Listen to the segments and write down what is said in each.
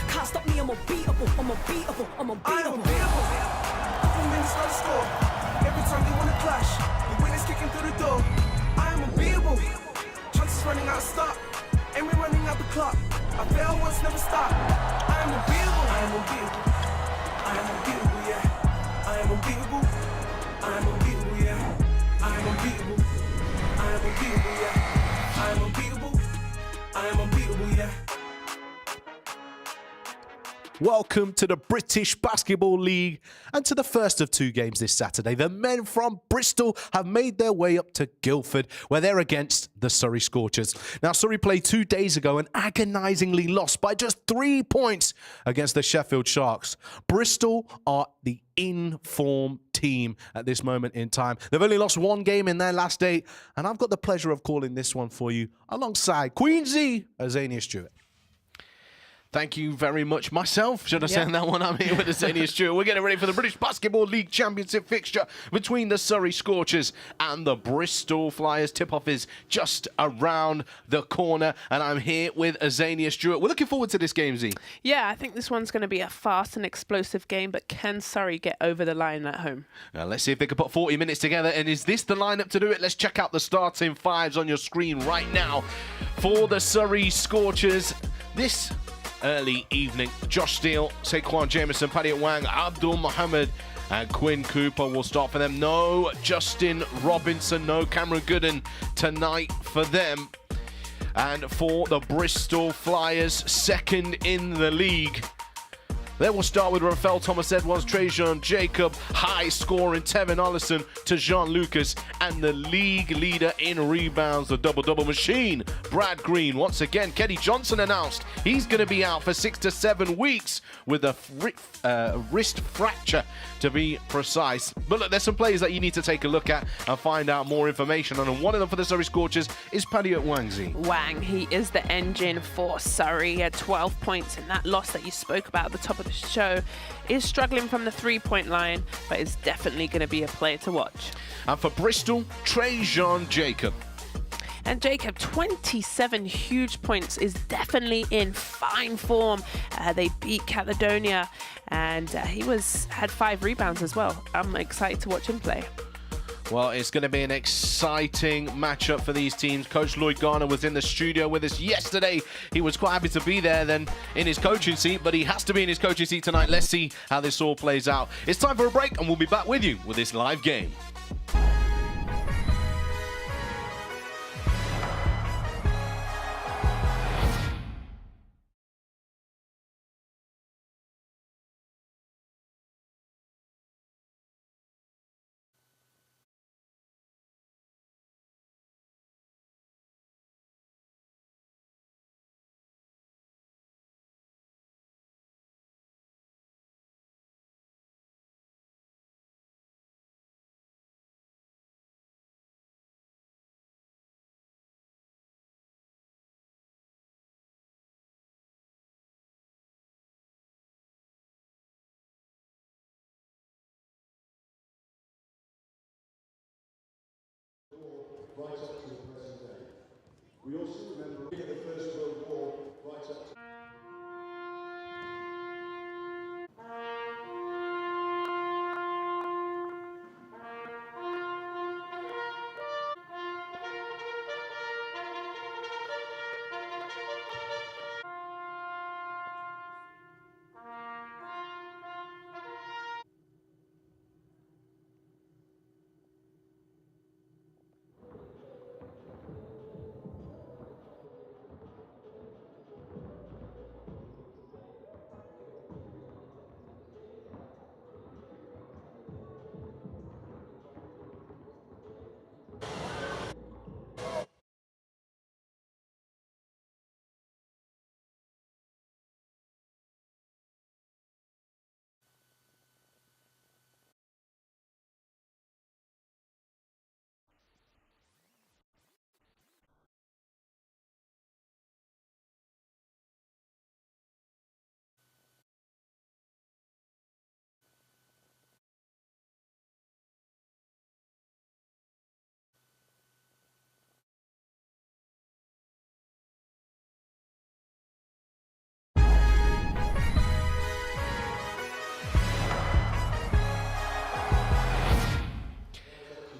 Can't stop me, I'm unbeatable, I'm unbeatable, I'm unbeatable. I am unbeatable. Couple minutes not a score. Every time you wanna clash, the winners kicking through the door. I am unbeatable. Chances running out of stop, and we're running out the clock. I fail once, never stop. I am unbeatable. I am unbeatable. I am unbeatable, yeah. I am unbeatable. I am unbeatable, yeah. I am unbeatable. I am unbeatable, yeah. I am unbeatable. I am unbeatable, yeah. Welcome to the British Basketball League and to the first of two games this Saturday. The men from Bristol have made their way up to Guildford, where they're against the Surrey Scorchers. Now, Surrey played 2 days ago and agonisingly lost by just 3 points against the Sheffield Sharks. Bristol are the in-form team at this moment in time. They've only lost 1 game in their last 8, and I've got the pleasure of calling this one for you alongside Queensy Azania Stewart. Thank you very much. Myself, should I say that one? I'm here with Azania Stewart. We're getting ready for the British Basketball League Championship fixture between the Surrey Scorchers and the Bristol Flyers. Tip-off is just around the corner, and I'm here with Azania Stewart. We're looking forward to this game, Z. Yeah, I think this one's going to be a fast and explosive game, but can Surrey get over the line at home? Now, let's see if they can put 40 minutes together, and is this the lineup to do it? Let's check out the starting fives on your screen right now. For the Surrey Scorchers, this early evening, Josh Steele, Saquon Jameson, Paddy Wang, Abdul Mohammed, and Quinn Cooper will start for them. No Justin Robinson, no Cameron Gooden tonight for them. And for the Bristol Flyers, second in the league, they will start with Rafael Thomas Edwards, Trajan Jacob, high scoring Tevin Ollison to Jean Lucas, and the league leader in rebounds, the double-double machine, Brad Green. Once again, Kenny Johnson announced he's going to be out for 6 to 7 weeks with a wrist fracture, to be precise. But look, there's some players that you need to take a look at and find out more information on. And one of them for the Surrey Scorchers is Paddy Wangzi. Wang, he is the engine for Surrey. He had 12 points in that loss that you spoke about at the top of the show. Is struggling from the three-point line, but is definitely going to be a player to watch. And for Bristol, Trajan Jacob. And Jacob, 27 huge points, is definitely in fine form. They beat Caledonia, and he had 5 rebounds as well. I'm excited to watch him play. Well, it's going to be an exciting matchup for these teams. Coach Lloyd Garner was in the studio with us yesterday. He was quite happy to be there then in his coaching seat, but he has to be in his coaching seat tonight. Let's see how this all plays out. It's time for a break, and we'll be back with you with this live game. Right up to the present day. We also remember the First World War right up to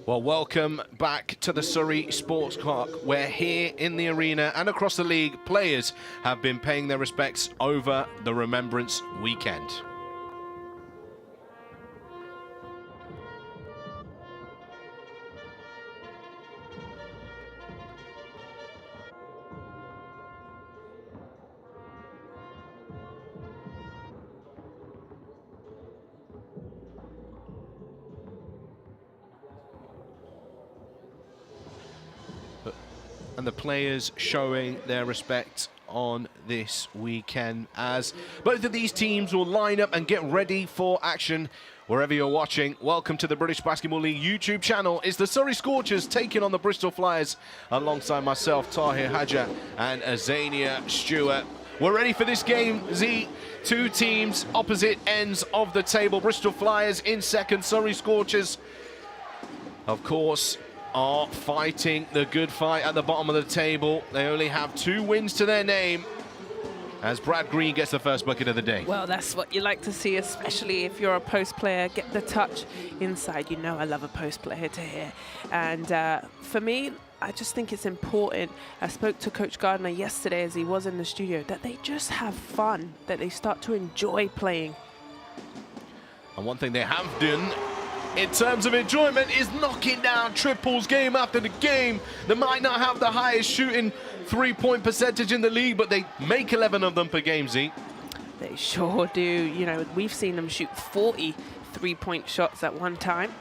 Well, welcome back to the Surrey Sports Park, where here in the arena and across the league, players have been paying their respects over the Remembrance Weekend. And the players showing their respect on this weekend as both of these teams will line up and get ready for action wherever you're watching. Welcome to the British Basketball League YouTube channel. It's the Surrey Scorchers taking on the Bristol Flyers alongside myself, Tahir Hajar, and Azania Stewart. We're ready for this game, Z. Two teams opposite ends of the table. Bristol Flyers in second, Surrey Scorchers, of course, are fighting the good fight at the bottom of the table. They only have 2 wins to their name as Brad Green gets the first bucket of the day. Well, that's what you like to see, especially if you're a post player. Get the touch inside. You know I love a post player to hear. And for me, I just think it's important. I spoke to Coach Gardner yesterday as he was in the studio, that they just have fun, that they start to enjoy playing. And one thing they have done in terms of enjoyment is knocking down triples game after the game. They might not have the highest shooting 3-point percentage in the league, but they make 11 of them per game, Z. They sure do. You know, we've seen them shoot 40 3-point shots at one time.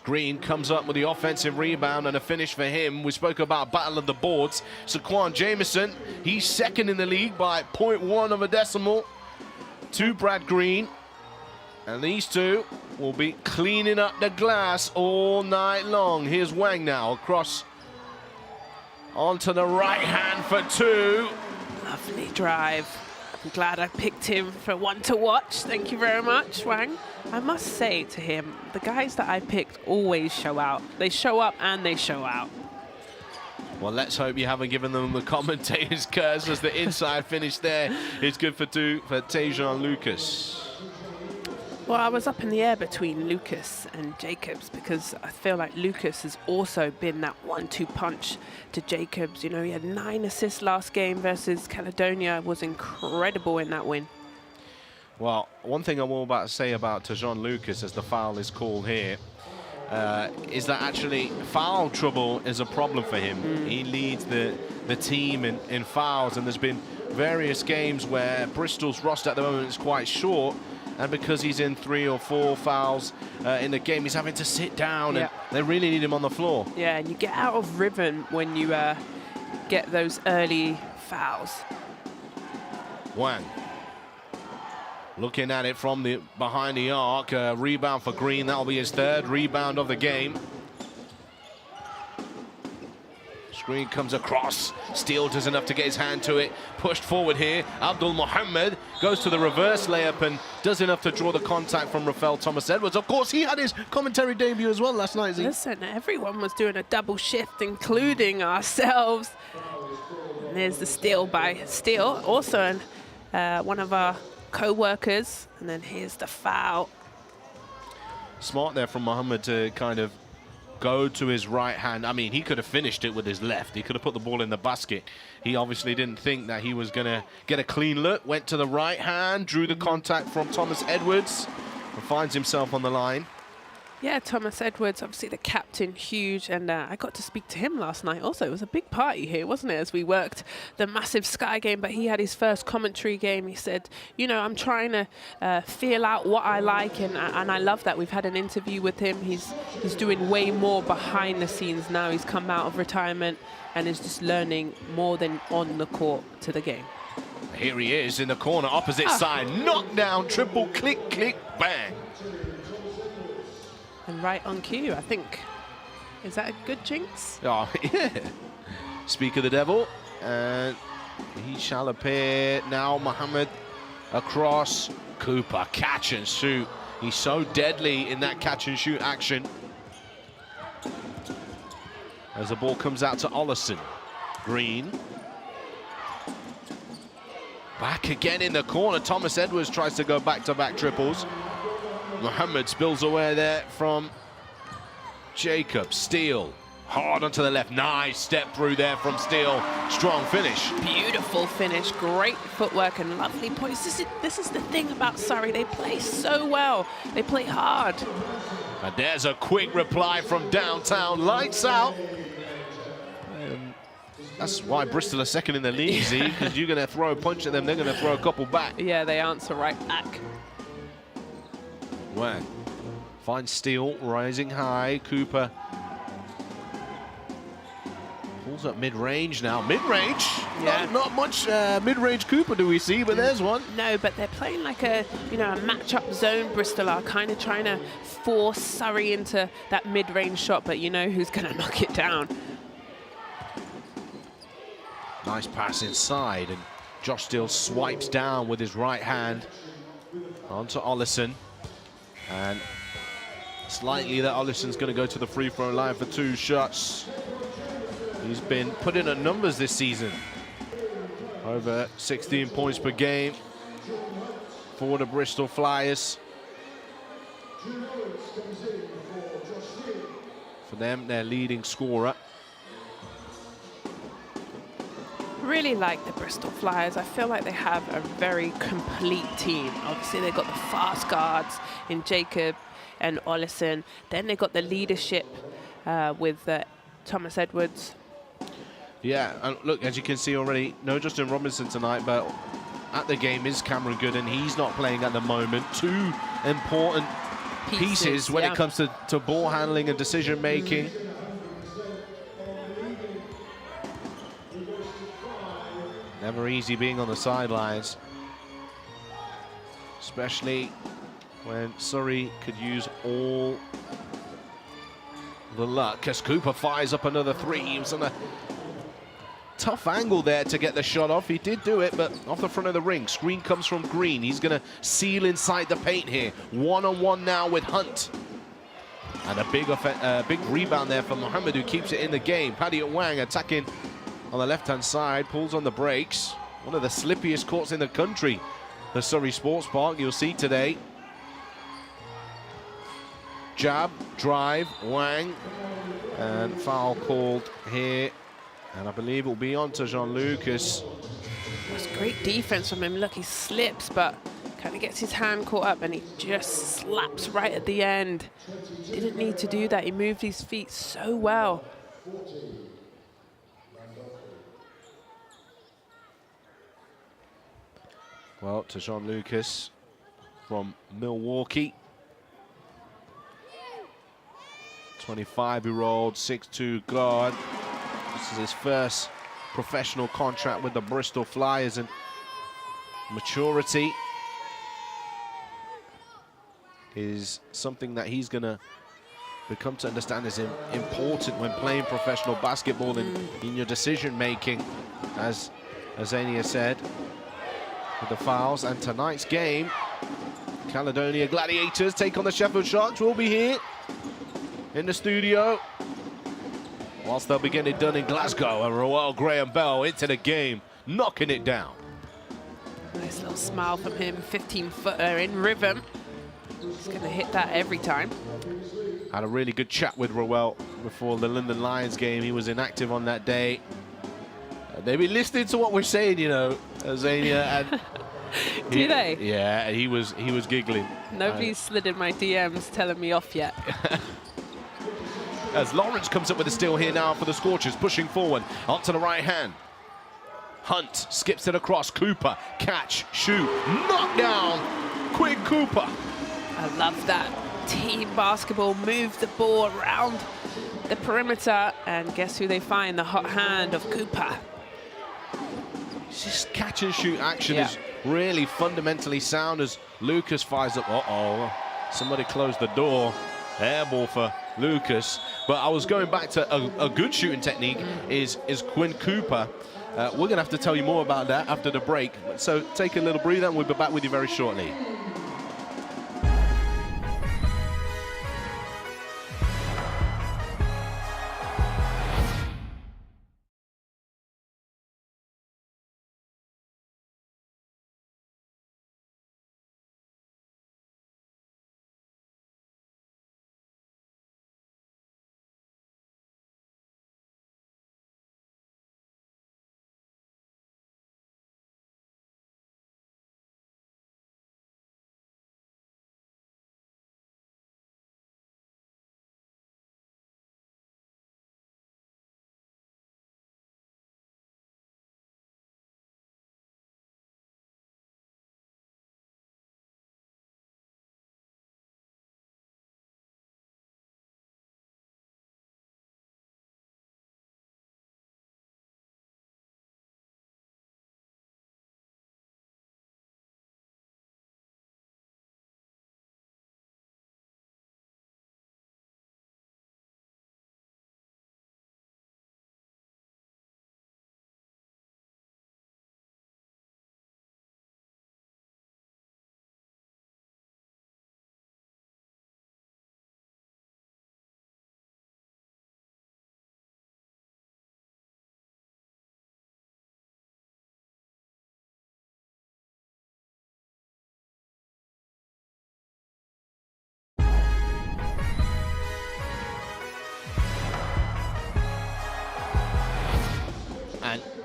Green comes up with the offensive rebound and a finish for him. We spoke about battle of the boards. Saquon Jameson, he's second in the league by 0.1 of a decimal to Brad Green. And these two will be cleaning up the glass all night long. Here's Wang now across onto the right hand for 2. Lovely drive. I'm glad I picked him for one to watch. Thank you very much, Wang. I must say to him, the guys that I picked always show out. They show up and they show out. Well, let's hope you haven't given them the commentator's curse, as the inside finish there is good for 2 for Tajon Lucas. Well, I was up in the air between Lucas and Jacobs because I feel like Lucas has also been that 1-2 punch to Jacobs. You know, he had 9 assists last game versus Caledonia, was incredible in that win. Well, one thing I'm all about to say about Tajon Lucas, as the foul is called here, is that actually foul trouble is a problem for him. He leads the team in fouls, and there's been various games where Bristol's roster at the moment is quite short, and because he's in 3 or 4 fouls in the game, he's having to sit down, and they really need him on the floor. Yeah, and you get out of rhythm when you get those early fouls. Wang looking at it from the behind the arc. Rebound for Green. That'll be his 3rd rebound of the game. Screen comes across. Steele does enough to get his hand to it. Pushed forward here. Abdul Mohammed goes to the reverse layup and does enough to draw the contact from Rafael Thomas Edwards. Of course, he had his commentary debut as well last night. Listen, everyone was doing a double shift, including ourselves. And there's the steal by Steele, also one of our co-workers. And then here's the foul. Smart there from Mohammed to kind of go to his right hand. I mean, he could have finished it with his left. He could have put the ball in the basket. He obviously didn't think that he was going to get a clean look. Went to the right hand, drew the contact from Thomas Edwards, and finds himself on the line. Yeah, Thomas Edwards, obviously the captain, huge, and I got to speak to him last night also. It was a big party here, wasn't it, as we worked the massive Sky game, but he had his first commentary game. He said, you know, I'm trying to feel out what I like, and I love that. We've had an interview with him. He's doing way more behind the scenes now. He's come out of retirement and is just learning more than on the court to the game. Here he is in the corner, opposite side. Knockdown, triple, click, click, bang. And right on cue, I think. Is that a good jinx? Oh, yeah. Speak of the devil. And he shall appear now. Mohammed across. Cooper, catch and shoot. He's so deadly in that catch and shoot action. As the ball comes out to Ollison. Green. Back again in the corner. Thomas Edwards tries to go back-to-back triples. Mohammed spills away there from Jacob, Steele, hard onto the left. Nice step through there from Steele. Strong finish. Beautiful finish, great footwork and lovely points. This is the thing about Surrey. They play so well. They play hard. And there's a quick reply from downtown. Lights out. That's why Bristol are second in the league, Z, because you're going to throw a punch at them, they're going to throw a couple back. Yeah, they answer right back. Wang finds Steele, rising high. Cooper pulls up mid-range now. Mid-range? Yeah. Not much mid-range Cooper do we see, but there's one. No, but they're playing like a, a match-up zone. Bristol are kind of trying to force Surrey into that mid-range shot, but you know who's going to knock it down. Nice pass inside, and Josh Steele swipes down with his right hand onto Ollison. And it's likely that Ollison's going to go to the free throw line for 2 shots. He's been putting up numbers this season. Over 16 points per game for the Bristol Flyers. For them, their leading scorer. Really like the Bristol Flyers. I feel like they have a very complete team. Obviously, they've got the fast guards in Jacob and Ollison. Then they got the leadership with Thomas Edwards. Yeah, and look, as you can see already, no Justin Robinson tonight, but at the game is Cameron Good, and he's not playing at the moment. 2 important pieces when it comes to ball handling and decision making. Never easy being on the sidelines, especially when Surrey could use all the luck as Cooper fires up another 3. He was on a tough angle there to get the shot off. He did do it, but off the front of the ring. Screen comes from Green. He's going to seal inside the paint here. 1-on-1 now with Hunt. And a big rebound there from Mohammed, who keeps it in the game. Paddy Wang attacking on the left-hand side, pulls on the brakes. One of the slippiest courts in the country, the Surrey Sports Park, you'll see today. Jab, drive, Wang, and foul called here. And I believe it will be on to Jean-Lucas. That's great defense from him. Look, he slips, but kind of gets his hand caught up, and he just slaps right at the end. Didn't need to do that. He moved his feet so well. Well, to Jean-Lucas from Milwaukee. 25-year-old, 6'2" guard. This is his first professional contract with the Bristol Flyers, and maturity is something that he's going to become to understand is important when playing professional basketball in your decision-making, as Azania said. With the fouls, and tonight's game, Caledonia Gladiators take on the Sheffield Sharks. We'll be here in the studio whilst they'll be getting it done in Glasgow, and Roel Graham-Bell into the game, knocking it down. Nice little smile from him, 15-footer in rhythm. He's going to hit that every time. Had a really good chat with Roel before the London Lions game. He was inactive on that day. They've been listening to what we're saying, Azania, and Do they? Yeah, he was giggling. Nobody's slid in my DMs telling me off yet. As Lawrence comes up with a steal here now for the Scorchers, pushing forward onto the right hand. Hunt skips it across. Cooper, catch, shoot, knock down. Quick Cooper. I love that. Team basketball, move the ball around the perimeter, and guess who they find? The hot hand of Cooper. Just catch and shoot action is really fundamentally sound as Lucas fires up. Uh-oh, somebody closed the door. Air ball for Lucas. But I was going back to a good shooting technique is Quinn Cooper. We're going to have to tell you more about that after the break. So take a little breather and we'll be back with you very shortly.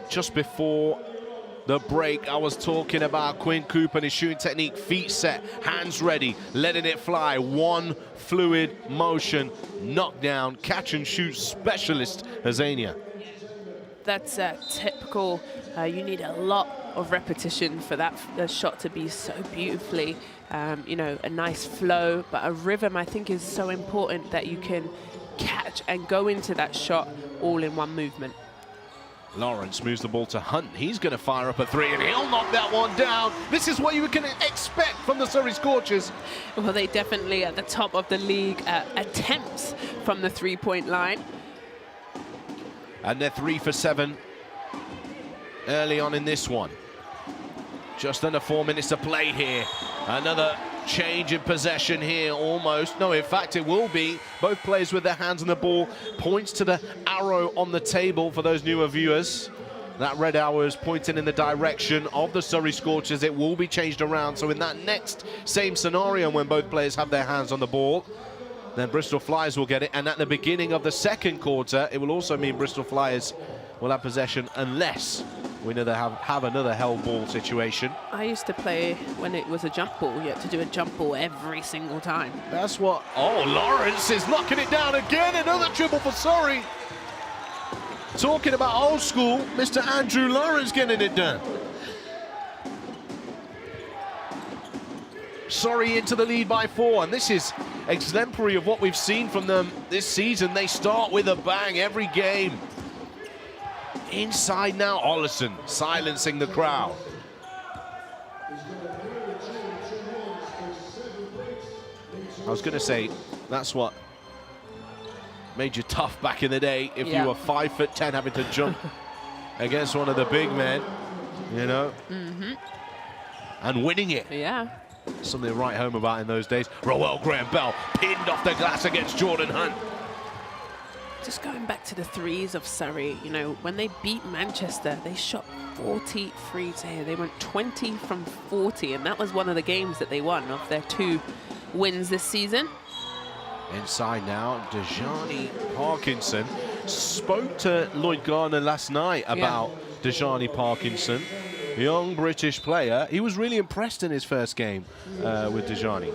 just before the break, I was talking about Quinn Cooper and his shooting technique, feet set, hands ready, letting it fly, one fluid motion, knockdown, catch and shoot specialist, Azania. That's typical. You need a lot of repetition for that shot to be so beautifully, you know, a nice flow, but a rhythm I think is so important that you can catch and go into that shot all in one movement. Lawrence moves the ball to Hunt. He's going to fire up a three, and he'll knock that one down. This is what you can expect from the Surrey Scorchers. Well, they definitely at the top of the league attempts from the three-point line. And they're 3 for 7 early on in this one. Just under 4 minutes to play here. Another change in possession here, almost. No, in fact, it will be. Both players with their hands on the ball. Points to the arrow on the table for those newer viewers. That red arrow is pointing in the direction of the Surrey Scorchers. It will be changed around. So in that next same scenario, when both players have their hands on the ball, then Bristol Flyers will get it. And at the beginning of the second quarter, it will also mean Bristol Flyers will have possession unless we know they have another hell ball situation. I used to play when it was a jump ball. You had to do a jump ball every single time. That's what... Oh, Lawrence is knocking it down again. Another triple for Surrey. Talking about old school, Mr. Andrew Lawrence getting it done. Surrey into the lead by 4, and this is exemplary of what we've seen from them this season. They start with a bang every game. Inside now, Ollison silencing the crowd. I was going to say, that's what made you tough back in the day, if you were 5'10", having to jump against one of the big men, you know, and winning it. Yeah. Something to write home about in those days. Roel Graham-Bell pinned off the glass against Jordan Hunt. Just going back to the threes of Surrey, you know, when they beat Manchester, they shot 40 threes here. They went 20 from 40, and that was one of the games that they won of their 2 wins this season. Inside now, Dejani Parkinson spoke to Lloyd Garner last night about Dejani Parkinson, young British player. He was really impressed in his first game with Dejani.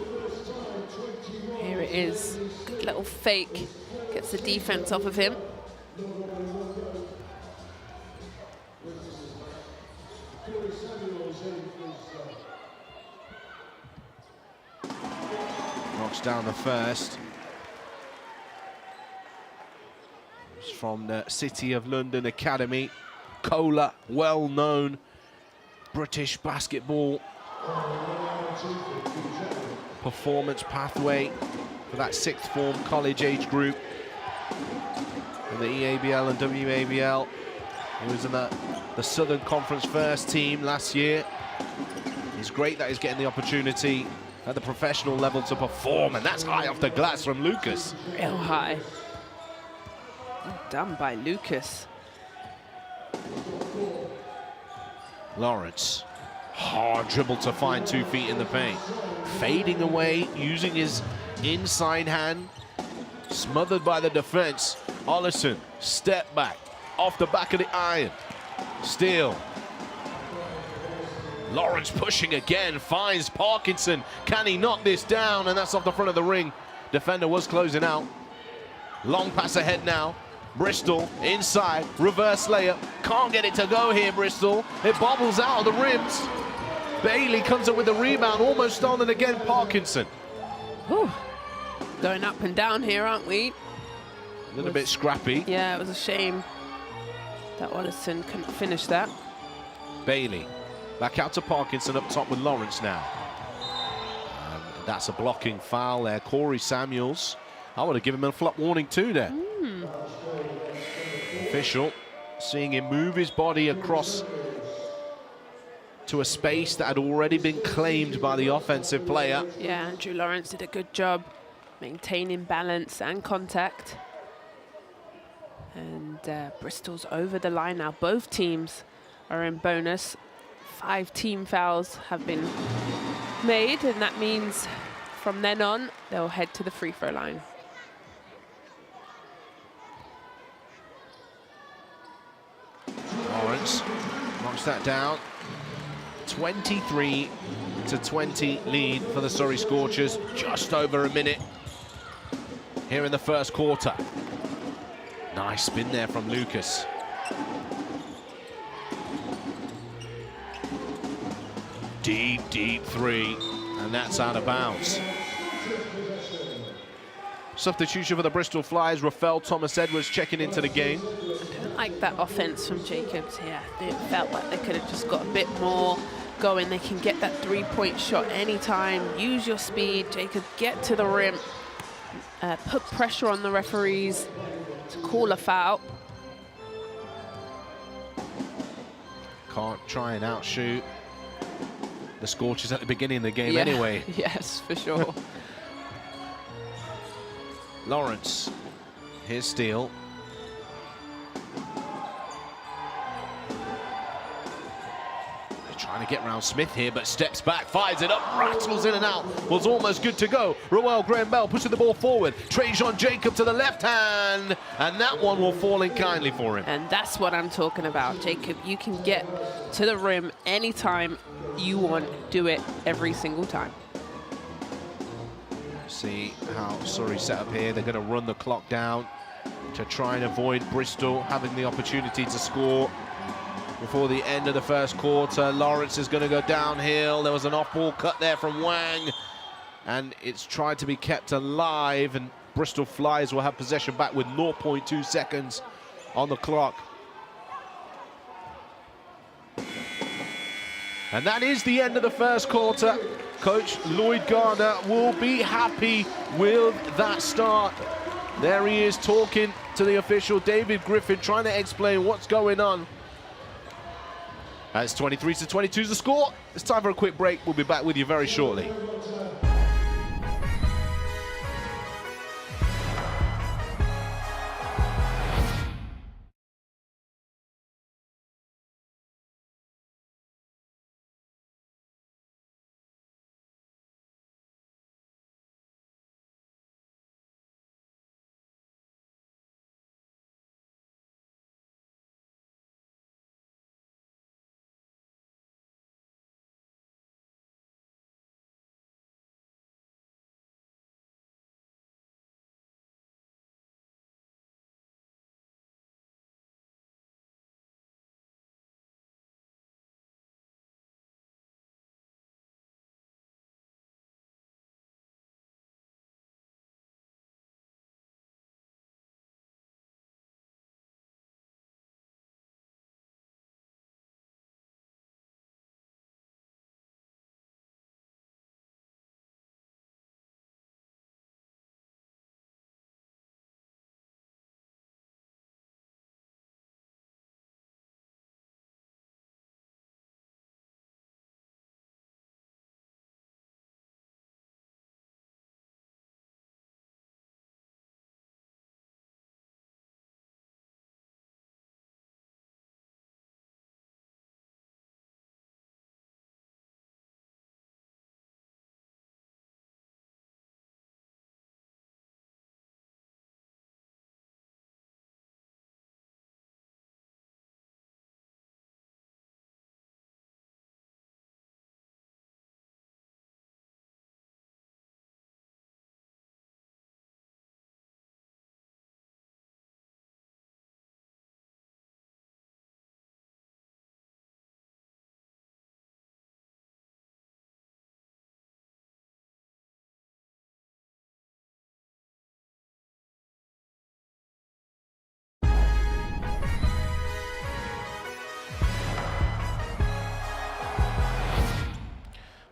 Here it is, good little fake. Gets the defense off of him. Knocks down the first. It's from the City of London Academy. Cola, well-known British basketball performance pathway for that 6th form college age group. In the EABL and WABL. He was in the Southern Conference first team last year. It's great that he's getting the opportunity at the professional level to perform, and that's high off the glass from Lucas. Real high. Well done by Lucas. Lawrence, hard dribble to find 2 feet in the paint. Fading away, using his inside hand. Smothered by the defense. Ollison, step back, off the back of the iron. Steal. Lawrence pushing again, finds Parkinson. Can he knock this down? And that's off the front of the ring. Defender was closing out. Long pass ahead now. Bristol inside, reverse layup. Can't get it to go here, Bristol. It bobbles out of the rims. Bailey comes up with the rebound, almost stolen again, Parkinson. Whew. Going up and down here, aren't we? A little bit scrappy. Yeah, it was a shame that Ollison couldn't finish that. Bailey back out to Parkinson up top with Lawrence now. And that's a blocking foul there. Corey Samuels. I would have given him a flop warning too there. Official seeing him move his body across to a space that had already been claimed by the offensive player. Yeah, Andrew Lawrence did a good job maintaining balance and contact. And Bristol's over the line now. Both teams are in bonus. 5 team fouls have been made, and that means from then on, they'll head to the free throw line. Lawrence Lawrence knocks that down. 23-20 lead for the Surrey Scorchers. Just over a minute here in the first quarter. Nice spin there from Lucas. Deep three, and that's out of bounds. Substitution for the Bristol Flyers, Rafael Thomas-Edwards checking into the game. I don't like that offense from Jacobs here. It felt like they could have just got a bit more going. They can get that three-point shot anytime. Use your speed. Jacob, get to the rim. Put pressure on the referees to call a foul. Can't try and outshoot the Scorchers at the beginning of the game anyway. Yes, for sure. Lawrence, here's steal. They're trying to get around Smith here, but steps back, fires it up, rattles in and out. Was almost good to go. Roel Graham-Bell pushing the ball forward. Trajan Jacob to the left hand, and that one will fall in kindly for him. And that's what I'm talking about, Jacob. You can get to the rim anytime you want. Do it every single time. See how Surrey set up here. They're going to run the clock down to try and avoid Bristol having the opportunity to score before the end of the first quarter. Lawrence is going to go downhill. There was an off-ball cut there from Wang, and it's tried to be kept alive, and Bristol Flyers will have possession back with 0.2 seconds on the clock. And that is the end of the first quarter. Coach Lloyd Garner will be happy with that start. There he is talking to the official, David Griffin, trying to explain what's going on. As 23-22 is the score. It's time for a quick break. We'll be back with you very shortly.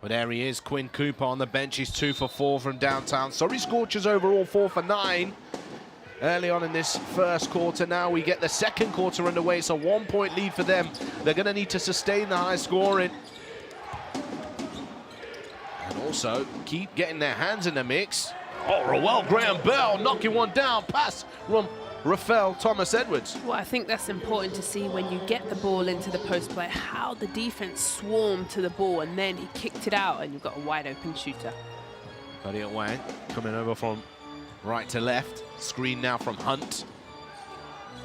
Well, there he is, Quinn Cooper on the bench. He's 2 for 4 from downtown. Surrey Scorchers overall 4 for 9. Early on in this first quarter. Now we get the second quarter underway. It's a 1-point lead for them. They're going to need to sustain the high scoring and also keep getting their hands in the mix. Oh, Roel Graham-Bell knocking one down. Pass from Rafael Thomas-Edwards. Well, I think that's important to see when you get the ball into the post play, how the defense swarmed to the ball, and then he kicked it out, and you've got a wide-open shooter. Elliot Wang coming over from right to left. Screen now from Hunt.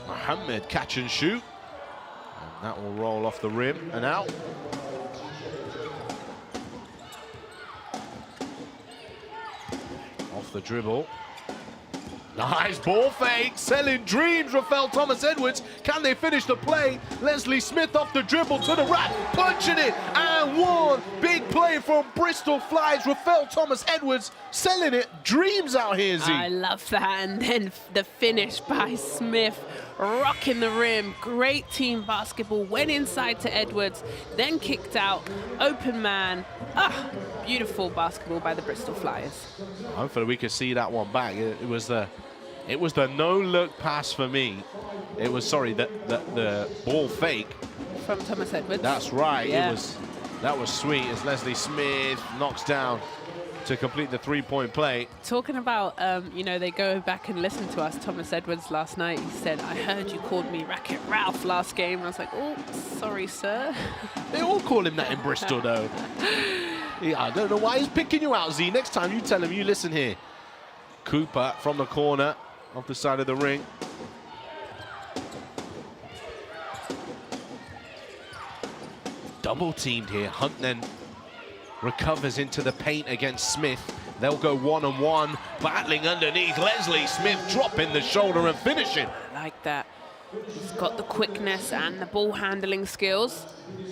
Mohammed catch and shoot. That will roll off the rim and out. Off the dribble. Nice ball fake, selling dreams, Rafael Thomas-Edwards. Can they finish the play? Leslie Smith off the dribble to the rack, punching it, and one. Big play from Bristol Flyers, Rafael Thomas-Edwards selling it. Dreams out here, Z. I love that, and then the finish by Smith, rocking the rim. Great team basketball, went inside to Edwards, then kicked out, open man. Ah, beautiful basketball by the Bristol Flyers. Hopefully we could see that one back. It was the no-look pass for me. It was, sorry, the ball fake. From Thomas-Edwards. That's right. Yeah. That was sweet as Leslie Smith knocks down to complete the three-point play. Talking about, you know, they go back and listen to us. Thomas-Edwards last night, he said, I heard you called me Racket Ralph last game. And I was like, oh, sorry, sir. They all call him that in Bristol, though. Yeah, I don't know why he's picking you out, Z. Next time you tell him, you listen here. Cooper from the corner, off the side of the ring. Double teamed here. Hunt then recovers into the paint against Smith. They'll go one-on-one, battling underneath. Leslie Smith dropping the shoulder and finishing. I like that. He's got the quickness and the ball handling skills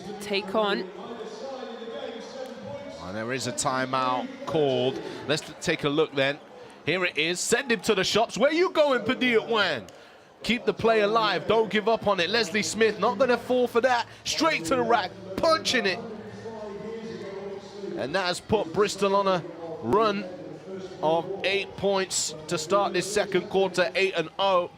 to take on. And there is a timeout called. Let's take a look then. Here it is. Send him to the shops. Where you going, Padilla Wan? Keep the play alive. Don't give up on it. Leslie Smith not going to fall for that. Straight to the rack. Punching it. And that has put Bristol on a run of 8 points to start this second quarter, 8-0.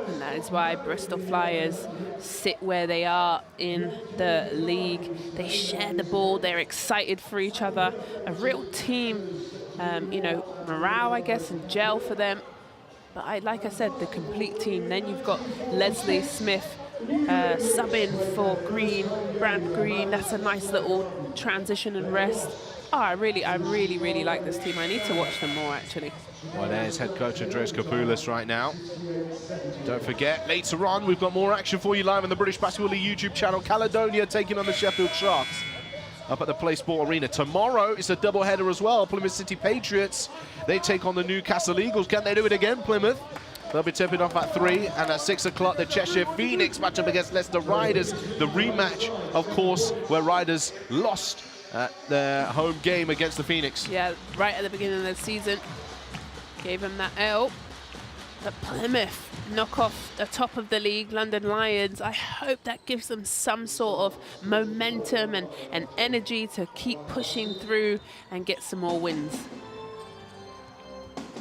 And that is why Bristol Flyers sit where they are in the league. They share the ball. They're excited for each other. A real team, you know, morale, I guess, and gel for them. But like I said, the complete team. Then you've got Leslie Smith subbing for Green, Brand Green. That's a nice little transition and rest. Oh, I really like this team. I need to watch them more, actually. Well, there's head coach Andreas Kapoulis right now. Don't forget, later on, we've got more action for you live on the British Basketball League YouTube channel. Caledonia taking on the Sheffield Sharks up at the Play Sport Arena. Tomorrow, it's a doubleheader as well. Plymouth City Patriots, they take on the Newcastle Eagles. Can they do it again, Plymouth? They'll be tipping off at 3, and at 6 o'clock, the Cheshire Phoenix match up against Leicester Riders. The rematch, of course, where Riders lost their home game against the Phoenix. Yeah, right at the beginning of the season. Gave him that L. But Plymouth knock off the top of the league, London Lions. I hope that gives them some sort of momentum and energy to keep pushing through and get some more wins.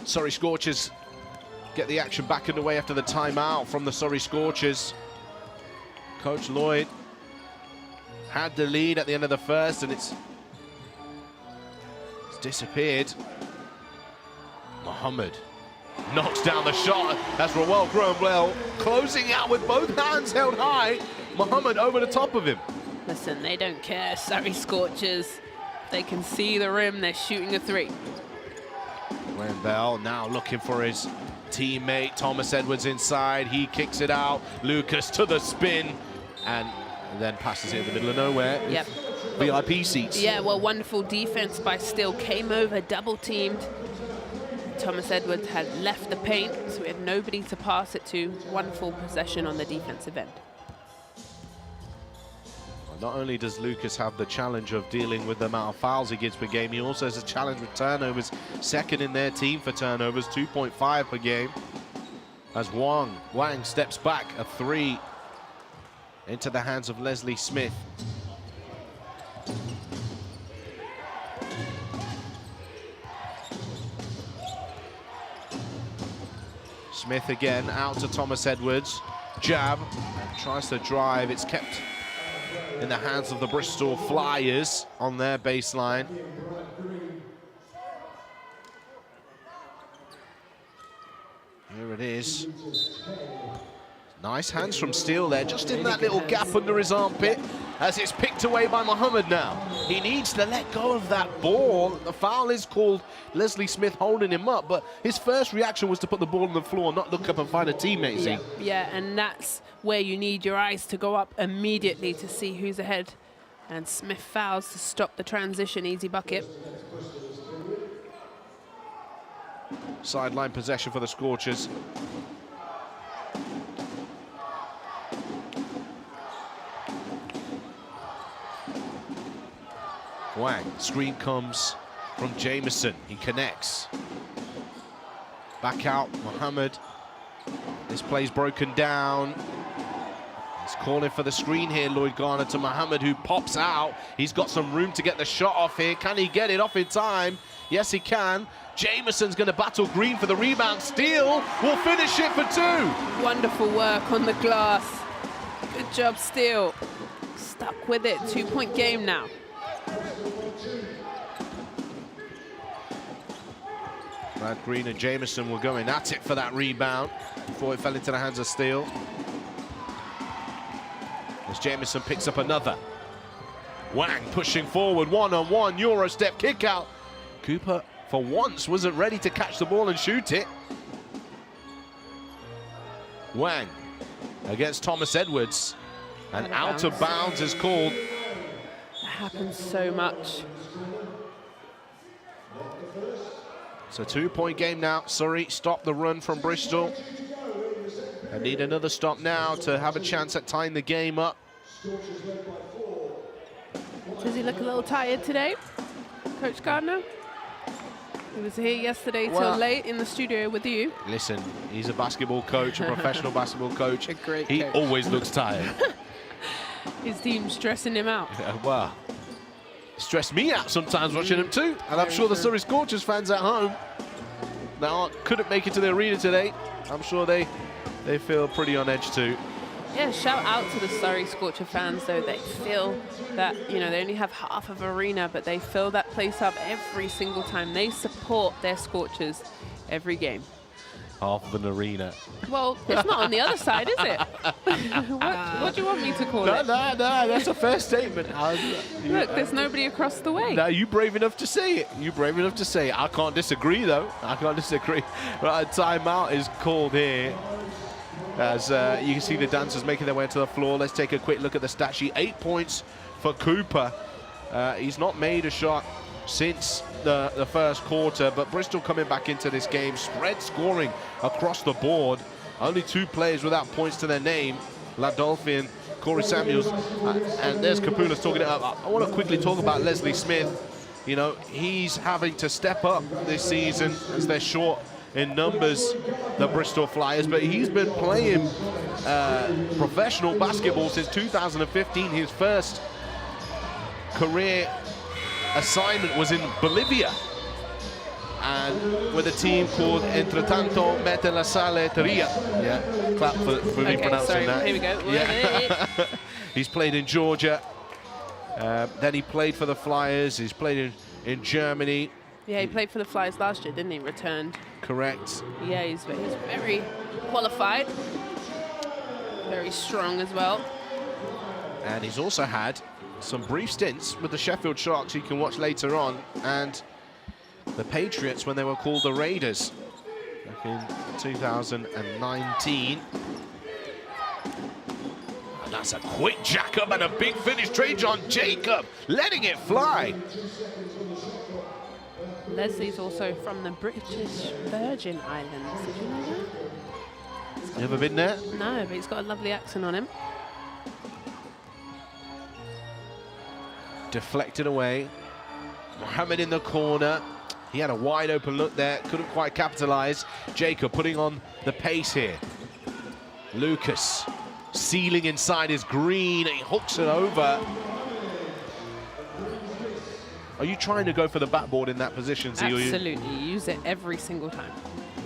Surrey Scorchers get the action back underway after the timeout from the Surrey Scorchers. Coach Lloyd had the lead at the end of the first, and it's disappeared. Mohammed knocks down the shot. That's Roel Groswell closing out with both hands held high. Mohammed over the top of him. Listen, they don't care. Surrey Scorchers, they can see the rim. They're shooting a 3. Glenn Bell now looking for his teammate Thomas Edwards inside. He kicks it out. Lucas to the spin and then passes it in the middle of nowhere. Yep. VIP seats. Yeah, well, wonderful defense by Steele. Came over, double teamed. Thomas Edwards had left the paint, so we had nobody to pass it to. Wonderful possession on the defensive end. Not only does Lucas have the challenge of dealing with the amount of fouls he gets per game, he also has a challenge with turnovers. Second in their team for turnovers, 2.5 per game. As Wang steps back, a 3 into the hands of Leslie Smith. Smith again out to Thomas Edwards. Jab, tries to drive. It's kept in the hands of the Bristol Flyers on their baseline. Here it is. Nice hands from Steele there, just in that little gap under his armpit. as it's picked away by Mohammed now. He needs to let go of that ball. The foul is called. Leslie Smith holding him up, but his first reaction was to put the ball on the floor, not look up and find a teammate. Yeah, and that's where you need your eyes to go up immediately to see who's ahead. And Smith fouls to stop the transition, easy bucket. Sideline possession for the Scorchers. Wang, screen comes from Jameson. He connects. Back out, Mohammed. This play's broken down. He's calling for the screen here, Lloyd Garner, to Mohammed, who pops out. He's got some room to get the shot off here. Can he get it off in time? Yes, he can. Jameson's going to battle Green for the rebound. Steele will finish it for 2. Wonderful work on the glass. Good job, Steele. Stuck with it. 2-point game now. Brad Green and Jameson were going at it for that rebound before it fell into the hands of Steele. As Jameson picks up another. Wang pushing forward, one-on-one, Euro step kick out. Cooper, for once, wasn't ready to catch the ball and shoot it. Wang against Thomas Edwards. And out of bounds is called. That happens so much. It's a 2-point game now. Surrey stop the run from Bristol. They need another stop now to have a chance at tying the game up. Does he look a little tired today, Coach Gardner? He was here yesterday till late in the studio with you. Listen, he's a basketball coach, a professional basketball coach. A great He coach. always looks tired. His team's stressing him out. Well, stressed me out sometimes watching him too. And I'm sure the Surrey Scorchers fans at home now couldn't make it to the arena today. I'm sure they feel pretty on edge too. Yeah, shout out to the Surrey Scorcher fans, though. They feel that, you know, they only have half of arena, but they fill that place up every single time. They support their Scorchers every game. Half of an arena. Well, it's not on the other side, is it? what do you want me to call it? No, that's a fair statement. Look, there's nobody across the way. Now, you brave enough to say it. You brave enough to say it. I can't disagree, though. I can't disagree. Right, a timeout is called here. As you can see the dancers making their way to the floor. Let's take a quick look at the stat sheet. 8 points for Cooper. He's not made a shot since the first quarter, but Bristol coming back into this game. Spread scoring across the board. Only 2 players without points to their name. Ladolfi and Corey Samuels. And there's Kapulas talking it up. I want to quickly talk about Leslie Smith. You know, he's having to step up this season as they're short in numbers, the Bristol Flyers, but he's been playing professional basketball since 2015. His first career assignment was in Bolivia, and with a team called Entretanto Mete la Saleteria. Yeah, clap for me pronouncing that. Here we go. Yeah. He's played in Georgia, then he played for the Flyers. He's played in Germany. Yeah, he played for the Flyers last year, didn't he? Returned. Correct. Yeah, he's very qualified. Very strong as well. And he's also had some brief stints with the Sheffield Sharks you can watch later on, and the Patriots when they were called the Raiders back in 2019. And that's a quick jack up and a big finish. Trajan Jacob letting it fly. Leslie's also from the British Virgin Islands. Did you know that? You ever been there? No, but he's got a lovely accent on him. Deflected away. Mohammed in the corner. He had a wide open look there, couldn't quite capitalize. Jacob putting on the pace here. Lucas sealing inside his Green, and he hooks it over. Are you trying to go for the backboard in that position, Zee? Absolutely, you use it every single time.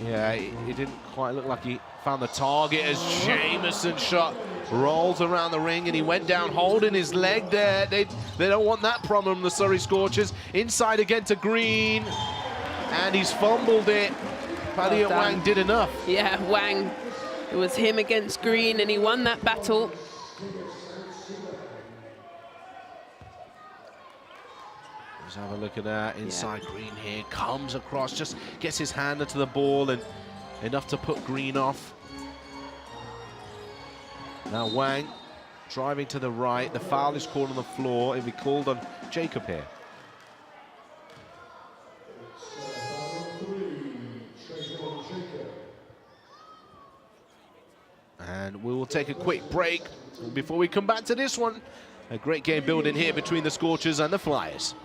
Yeah, it didn't quite look like he found the target as Jameson shot rolls around the ring, and he went down holding his leg there. They don't want that problem, the Surrey Scorchers. Inside again to Green, and he's fumbled it. Paddy and Wang did enough. Yeah, Wang. It was him against Green, and he won that battle. Let's have a look at that. Inside Green here, comes across, just gets his hand into the ball and enough to put Green off. Now Wang driving to the right. The foul is called on the floor. It'll be called on Jacob here. And we will take a quick break before we come back to this one. A great game building here between the Scorchers and the Flyers.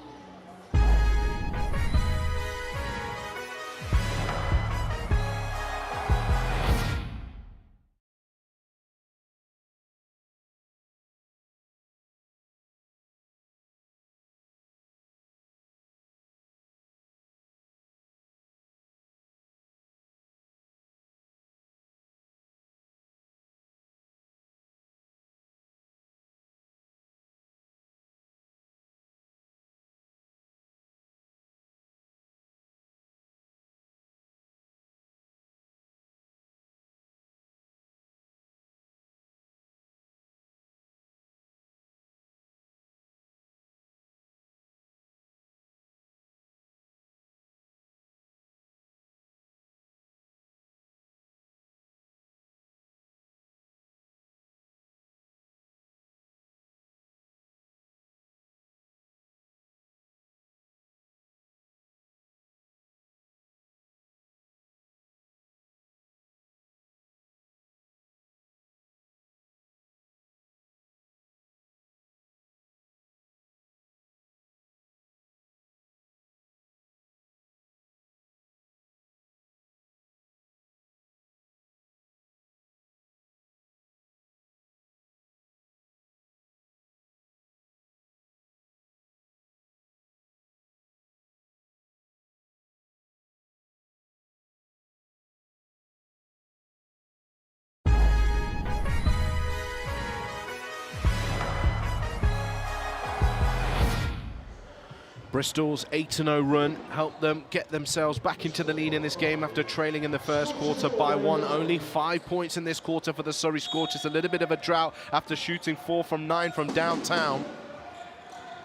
Bristol's 8-0 run helped them get themselves back into the lead in this game after trailing in the first quarter by one. Only 5 points in this quarter for the Surrey Scorchers. A little bit of a drought after shooting 4 from 9 from downtown.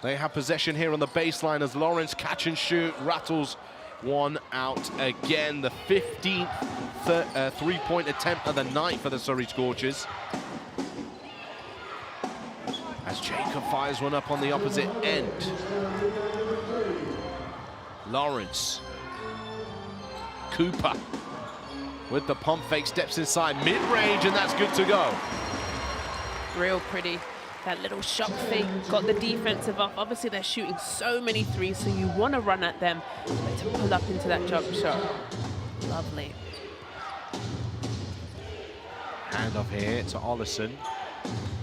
They have possession here on the baseline as Lawrence catch and shoot rattles one out again. The 15th three-point attempt of the night for the Surrey Scorchers. As Jacob fires one up on the opposite end. Lawrence. Cooper with the pump fake, steps inside mid-range, and that's good to go. Real pretty. That little shot fake got the defensive off. Obviously, they're shooting so many threes, so you want to run at them, but to pull up into that jump shot. Lovely. Handoff here to Ollison.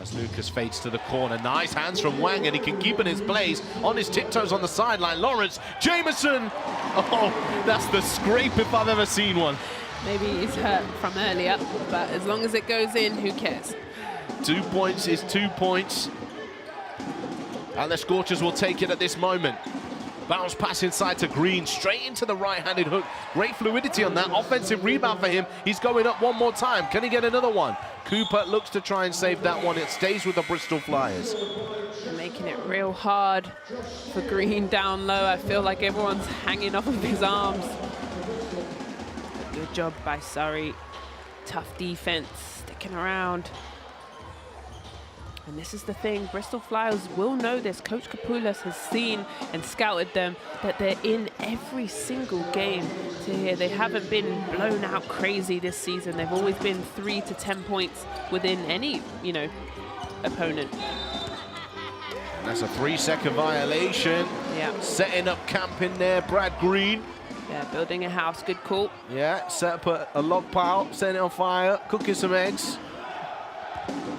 As Lucas fades to the corner. Nice hands from Wang, and he can keep in his place on his tiptoes on the sideline. Lawrence, Jameson. Oh, that's the scrape if I've ever seen one. Maybe he's hurt from earlier, but as long as it goes in, who cares? 2 points is 2 points. And the Scorchers will take it at this moment. Bounce pass inside to Green, straight into the right-handed hook. Great fluidity on that. Offensive rebound for him. He's going up one more time. Can he get another one? Cooper looks to try and save that one. It stays with the Bristol Flyers. They're making it real hard for Green down low. I feel like everyone's hanging off of his arms. Good job by Surrey. Tough defense, sticking around. And this is the thing, Bristol Flyers will know this. Coach Kapoulas has seen and scouted them, that they're in every single game to here. They haven't been blown out crazy this season. They've always been 3 to 10 points within any, opponent. And that's a 3-second violation. Yeah. Setting up camp in there, Brad Green. Yeah, building a house, good call. Yeah, set up a log pile, setting it on fire, cooking some eggs.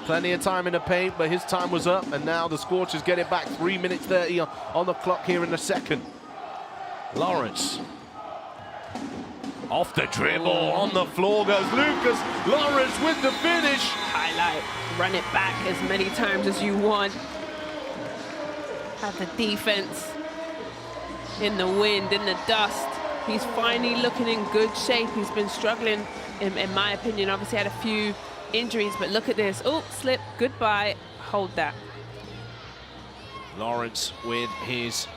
Plenty of time in the paint, but his time was up, and now the Scorchers get it back. 3 minutes 30 on the clock here in the second. Lawrence. Off the dribble, on the floor goes Lucas. Lawrence with the finish. Highlight, run it back as many times as you want. Have the defense in the wind, in the dust. He's finally looking in good shape. He's been struggling, in my opinion. Obviously had a few injuries, but look at this. Oh, slip, goodbye, hold that. Lawrence with his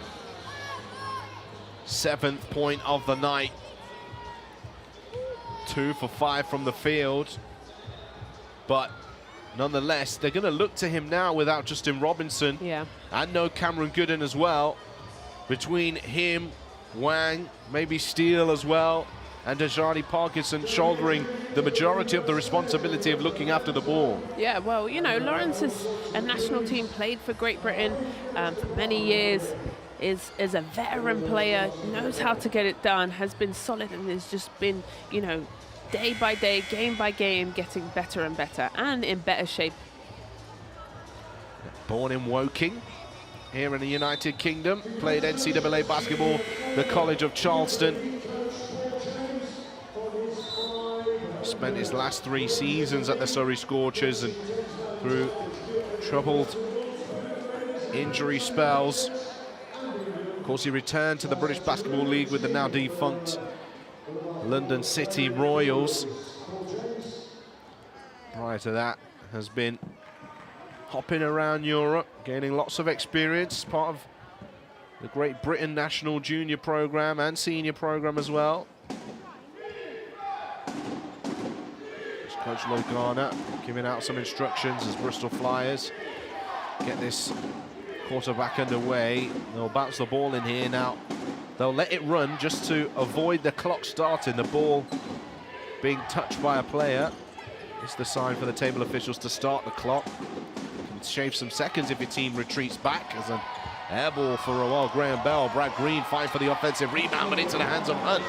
7th point of the night. 2 for 5 from the field. But nonetheless, they're going to look to him now without Justin Robinson. Yeah. And no Cameron Gooden as well. Between him, Wang, maybe Steele as well, and Dejani Parkinson shouldering the majority of the responsibility of looking after the ball. Yeah, well, you know, Lawrence is a national team, played for Great Britain for many years, is a veteran player, knows how to get it done, has been solid, and has just been, you know, day by day, game by game, getting better and better, and in better shape. Born in Woking, here in the United Kingdom, played NCAA basketball, the College of Charleston. Spent his last 3 seasons at the Surrey Scorchers, and through troubled injury spells. Of course, he returned to the British Basketball League with the now defunct London City Royals. Prior to that, has been hopping around Europe, gaining lots of experience, part of the Great Britain National Junior Programme and Senior Programme as well. Coach Logana giving out some instructions as Bristol Flyers get this quarterback underway. They'll bounce the ball in here now. They'll let it run just to avoid the clock starting, the ball being touched by a player. It's the sign for the table officials to start the clock. You can shave some seconds if your team retreats back. As an air ball for Graham Bell. Brad Green fighting for the offensive rebound, but into the hands of Hunt.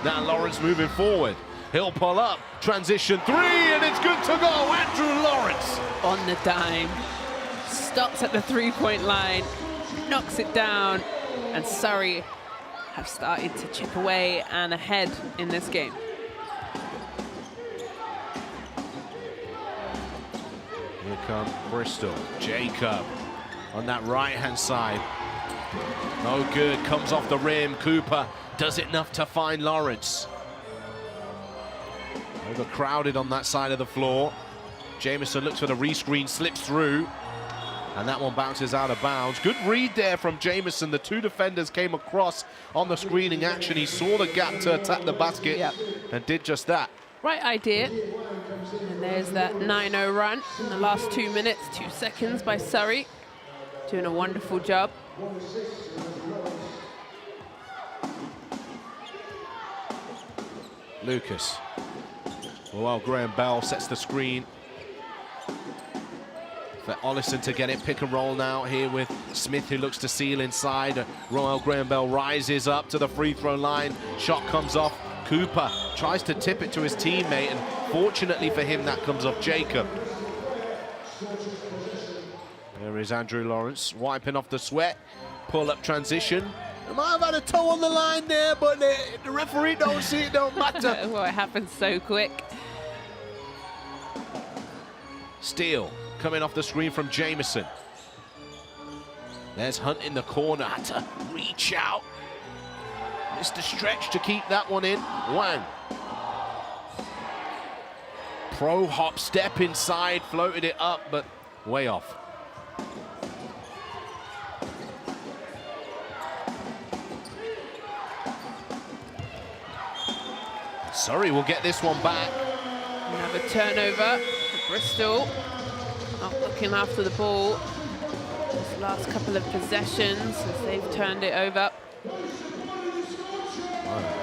Now Lawrence moving forward. He'll pull up, transition 3, and it's good to go. Andrew Lawrence. On the dime, stops at the 3-point line, knocks it down, and Surrey have started to chip away and ahead in this game. Here come Bristol. Jacob on that right-hand side. No good, comes off the rim. Cooper does enough to find Lawrence. Overcrowded on that side of the floor. Jamieson looks for the rescreen, slips through, and that one bounces out of bounds. Good read there from Jamieson. The 2 defenders came across on the screening action. He saw the gap to attack the basket, and did just that. Right idea. And there's that 9-0 run in the last 2 minutes, 2 seconds by Surrey. Doing a wonderful job. Lucas. Well, Graham Bell sets the screen for Ollison to get it. Pick and roll now here with Smith, who looks to seal inside. Royal Graham Bell rises up to the free throw line. Shot comes off. Cooper tries to tip it to his teammate, and fortunately for him, that comes off Jacob. There is Andrew Lawrence wiping off the sweat. Pull-up transition. They might have had a toe on the line there, but the referee don't see it, don't matter. Well, it happens so quick. Steele coming off the screen from Jamieson. There's Hunt in the corner, had to reach out. Missed the stretch to keep that one in. Wang. Pro hop step inside, floated it up, but way off. Surrey will get this one back. Another turnover for Bristol. Not looking after the ball. This last couple of possessions as they've turned it over.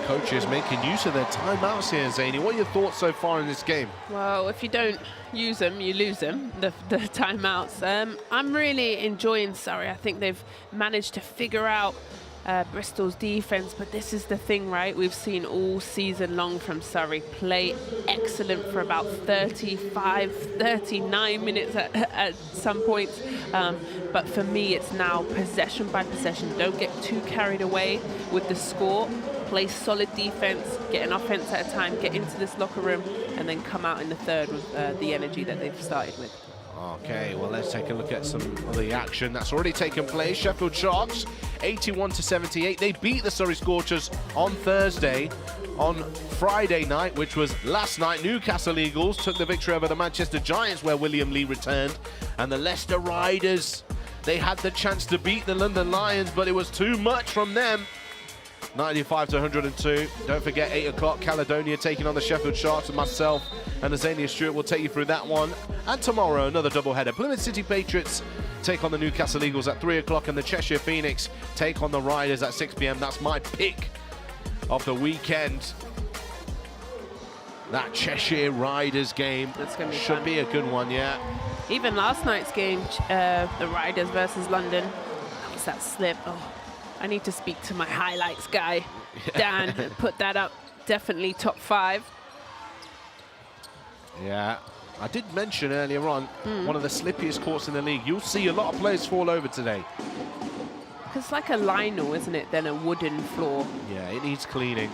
Coaches making use of their timeouts here, Zany. What are your thoughts so far in this game? Well, if you don't use them, you lose them, the timeouts. I'm really enjoying Surrey. I think they've managed to figure out Bristol's defense, but this is the thing, right? We've seen all season long from Surrey play excellent for about 35, 39 minutes at some points. But for me, it's now possession by possession. Don't get too carried away with the score. Play solid defense, get an offense at a time, get into this locker room, and then come out in the third with the energy that they've started with. Okay, well, let's take a look at some of the action that's already taken place. Sheffield Sharks, 81-78. They beat the Surrey Scorchers on Thursday. On Friday night, which was last night, Newcastle Eagles took the victory over the Manchester Giants, where William Lee returned. And the Leicester Riders, they had the chance to beat the London Lions, but it was too much from them. 95 to 102. Don't forget, 8 o'clock, Caledonia taking on the Sheffield Sharks, and myself and Azania Stewart will take you through that one. And tomorrow, another doubleheader. Plymouth City Patriots take on the Newcastle Eagles at 3 o'clock, and the Cheshire Phoenix take on the Riders at 6 p.m. That's my pick of the weekend. That Cheshire Riders game should be a good one, yeah. Even last night's game, the Riders versus London, that was that slip. Oh, I need to speak to my highlights guy, Dan, and put that up. Definitely top 5. Yeah, I did mention earlier on, one of the slippiest courts in the league. You'll see a lot of players fall over today. It's like a linel, isn't it, than a wooden floor. Yeah, it needs cleaning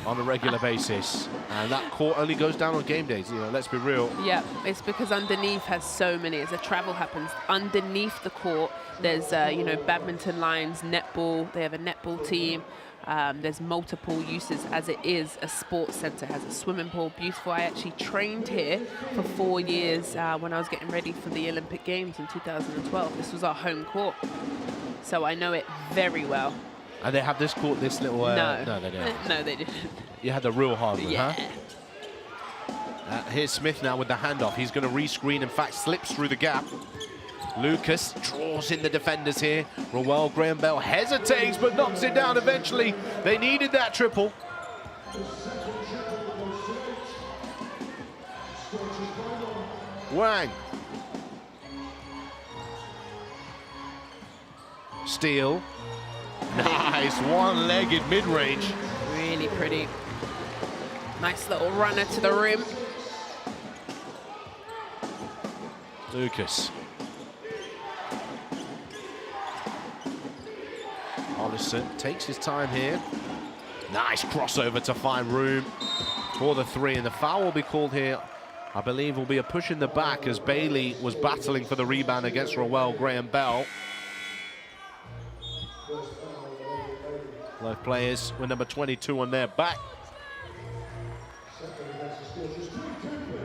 on a regular basis. And that court only goes down on game days, you know, let's be real. Yeah, it's because underneath has so many, as the travel happens, underneath the court, there's, you know, badminton lines, netball, they have a netball team. There's multiple uses, as it is a sports centre, has a swimming pool, beautiful. I actually trained here for 4 years when I was getting ready for the Olympic Games in 2012. This was our home court, so I know it very well. And they have this court, this little... no, they don't. No, they didn't. You had the real hard one, Yeah. huh? Here's Smith now with the handoff. He's going to rescreen, in fact, slips through the gap. Lucas draws in the defenders here. Rowell Graham-Bell hesitates, but knocks it down eventually. They needed that triple. Wang. Steele. Nice, one-legged mid-range. Really pretty. Nice little runner to the rim. Lucas. Ollison takes his time here. Nice crossover to find room for the 3, and the foul will be called here. I believe will be a push in the back as Bailey was battling for the rebound against Rowell Graham-Bell. Both players with number 22 on their back.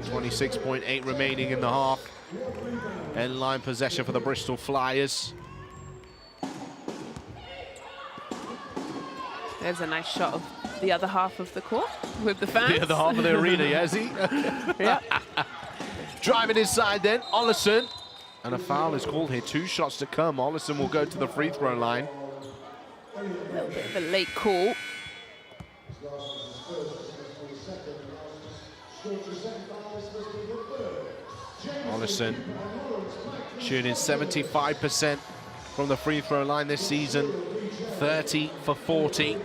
26.8 remaining in the half. End line possession for the Bristol Flyers. There's a nice shot of the other half of the court with the fans. The other half of the arena, yeah, is he? Yeah. Driving inside then, Ollison. And a foul is called here. 2 shots to come. Ollison will go to the free throw line. A little bit of a late call. Ollison shooting 75% from the free throw line this season. 30 for 40.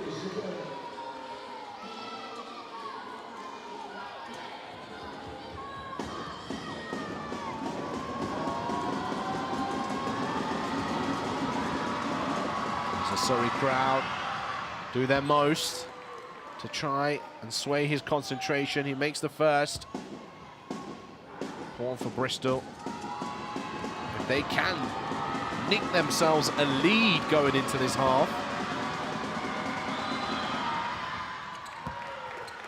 The Surrey crowd do their most to try and sway his concentration. He makes the first. Important for Bristol. If they can nick themselves a lead going into this half.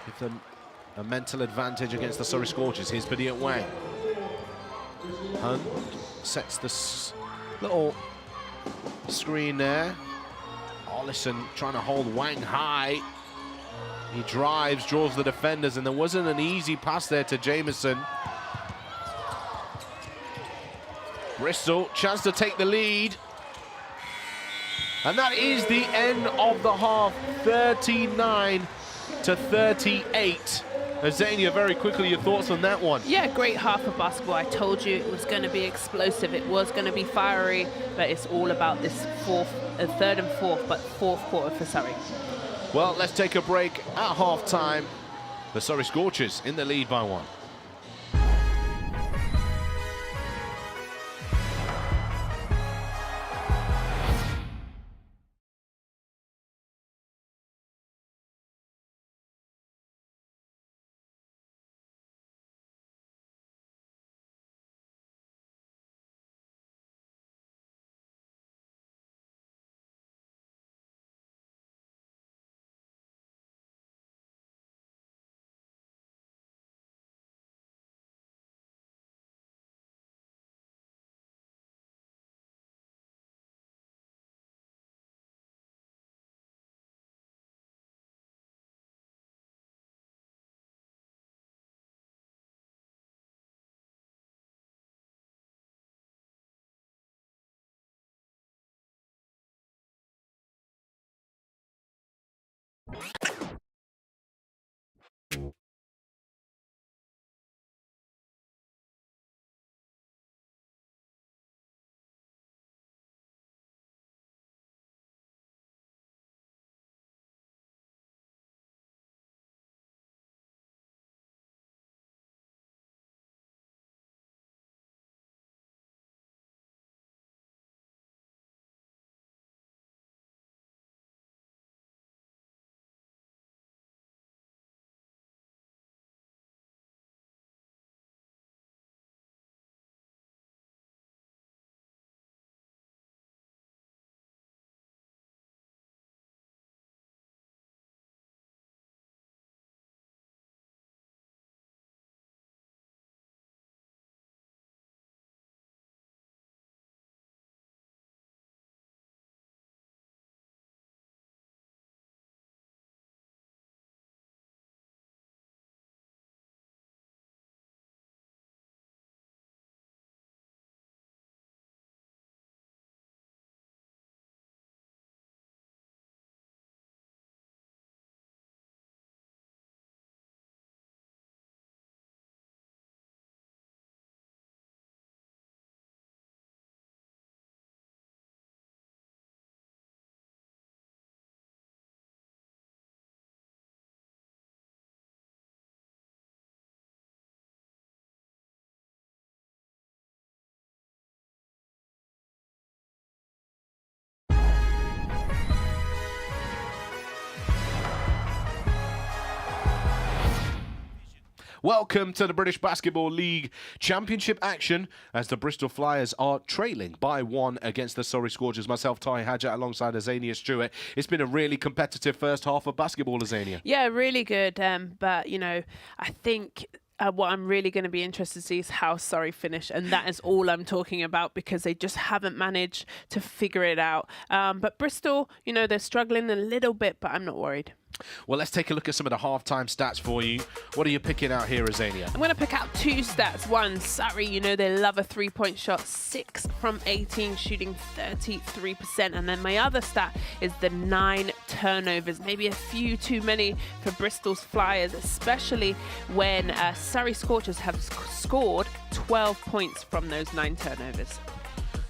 Give them a mental advantage against the Surrey Scorchers. Here's Badiat Wang. Hunt sets this little screen there. Ollison trying to hold Wang high. He drives, draws the defenders, and there wasn't an easy pass there to Jameson. Bristol, chance to take the lead. And that is the end of the half, 39 to 38. Azania, very quickly, your thoughts on that one? Yeah, great half of basketball. I told you it was going to be explosive. It was going to be fiery, but it's all about this third and fourth, but fourth quarter for Surrey. Well, let's take a break at half-time. The Surrey Scorchers in the lead by 1. Welcome to the British Basketball League Championship action as the Bristol Flyers are trailing by 1 against the Surrey Scorchers. Myself, Ty Hadjat, alongside Azania Stewart. It's been a really competitive first half of basketball, Azania. Yeah, really good. But, you know, I think what I'm really going to be interested to see is how Surrey finish. And that is all I'm talking about because they just haven't managed to figure it out. But Bristol, you know, they're struggling a little bit, but I'm not worried. Well, let's take a look at some of the halftime stats for you. What are you picking out here, Azania? I'm going to pick out 2 stats. One, Surrey, you know, they love a 3-point shot. 6 from 18, shooting 33%. And then my other stat is the 9 turnovers. Maybe a few too many for Bristol's Flyers, especially when Surrey Scorchers have scored 12 points from those 9 turnovers.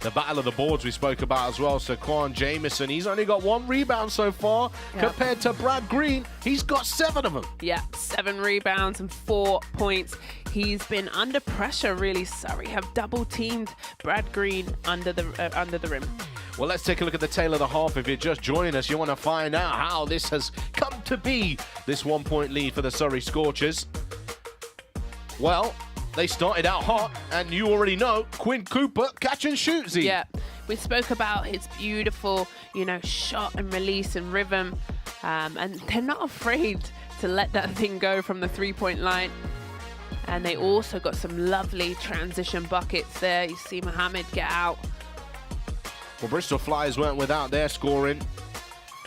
The battle of the boards we spoke about as well. So Quan Jamieson, he's only got 1 rebound so far compared to Brad Green. He's got 7 of them. Yeah, 7 rebounds and 4 points. He's been under pressure, really. Surrey have double teamed Brad Green under the rim. Well, let's take a look at the tail of the half. If you're just joining us, you want to find out how this has come to be, this 1-point lead for the Surrey Scorchers. Well, they started out hot, and you already know, Quinn Cooper, catch and shoot, Z. Yeah, we spoke about his beautiful, you know, shot and release and rhythm, and they're not afraid to let that thing go from the 3-point line. And they also got some lovely transition buckets there. You see Mohammed get out. Well, Bristol Flyers weren't without their scoring.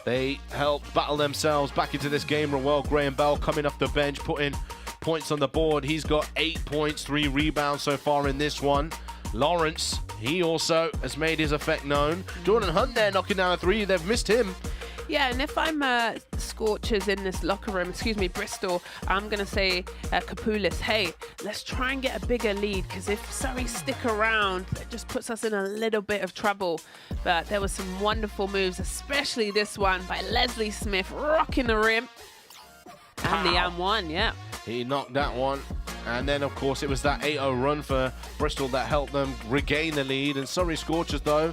They helped battle themselves back into this game. Rowell Graham-Bell coming off the bench, putting points on the board. He's got 8 points, 3 rebounds so far in this one. Lawrence, he also has made his effect known. Jordan Hunt there knocking down a 3. They've missed him. Yeah, and if I'm Scorchers in this locker room, Bristol, I'm going to say Kapoulis, hey, let's try and get a bigger lead, because if Surrey stick around, it just puts us in a little bit of trouble. But there were some wonderful moves, especially this one by Leslie Smith, rocking the rim. And the and-1, yeah. He knocked that one. And then, of course, it was that 8-0 run for Bristol that helped them regain the lead. And Surrey Scorchers, though,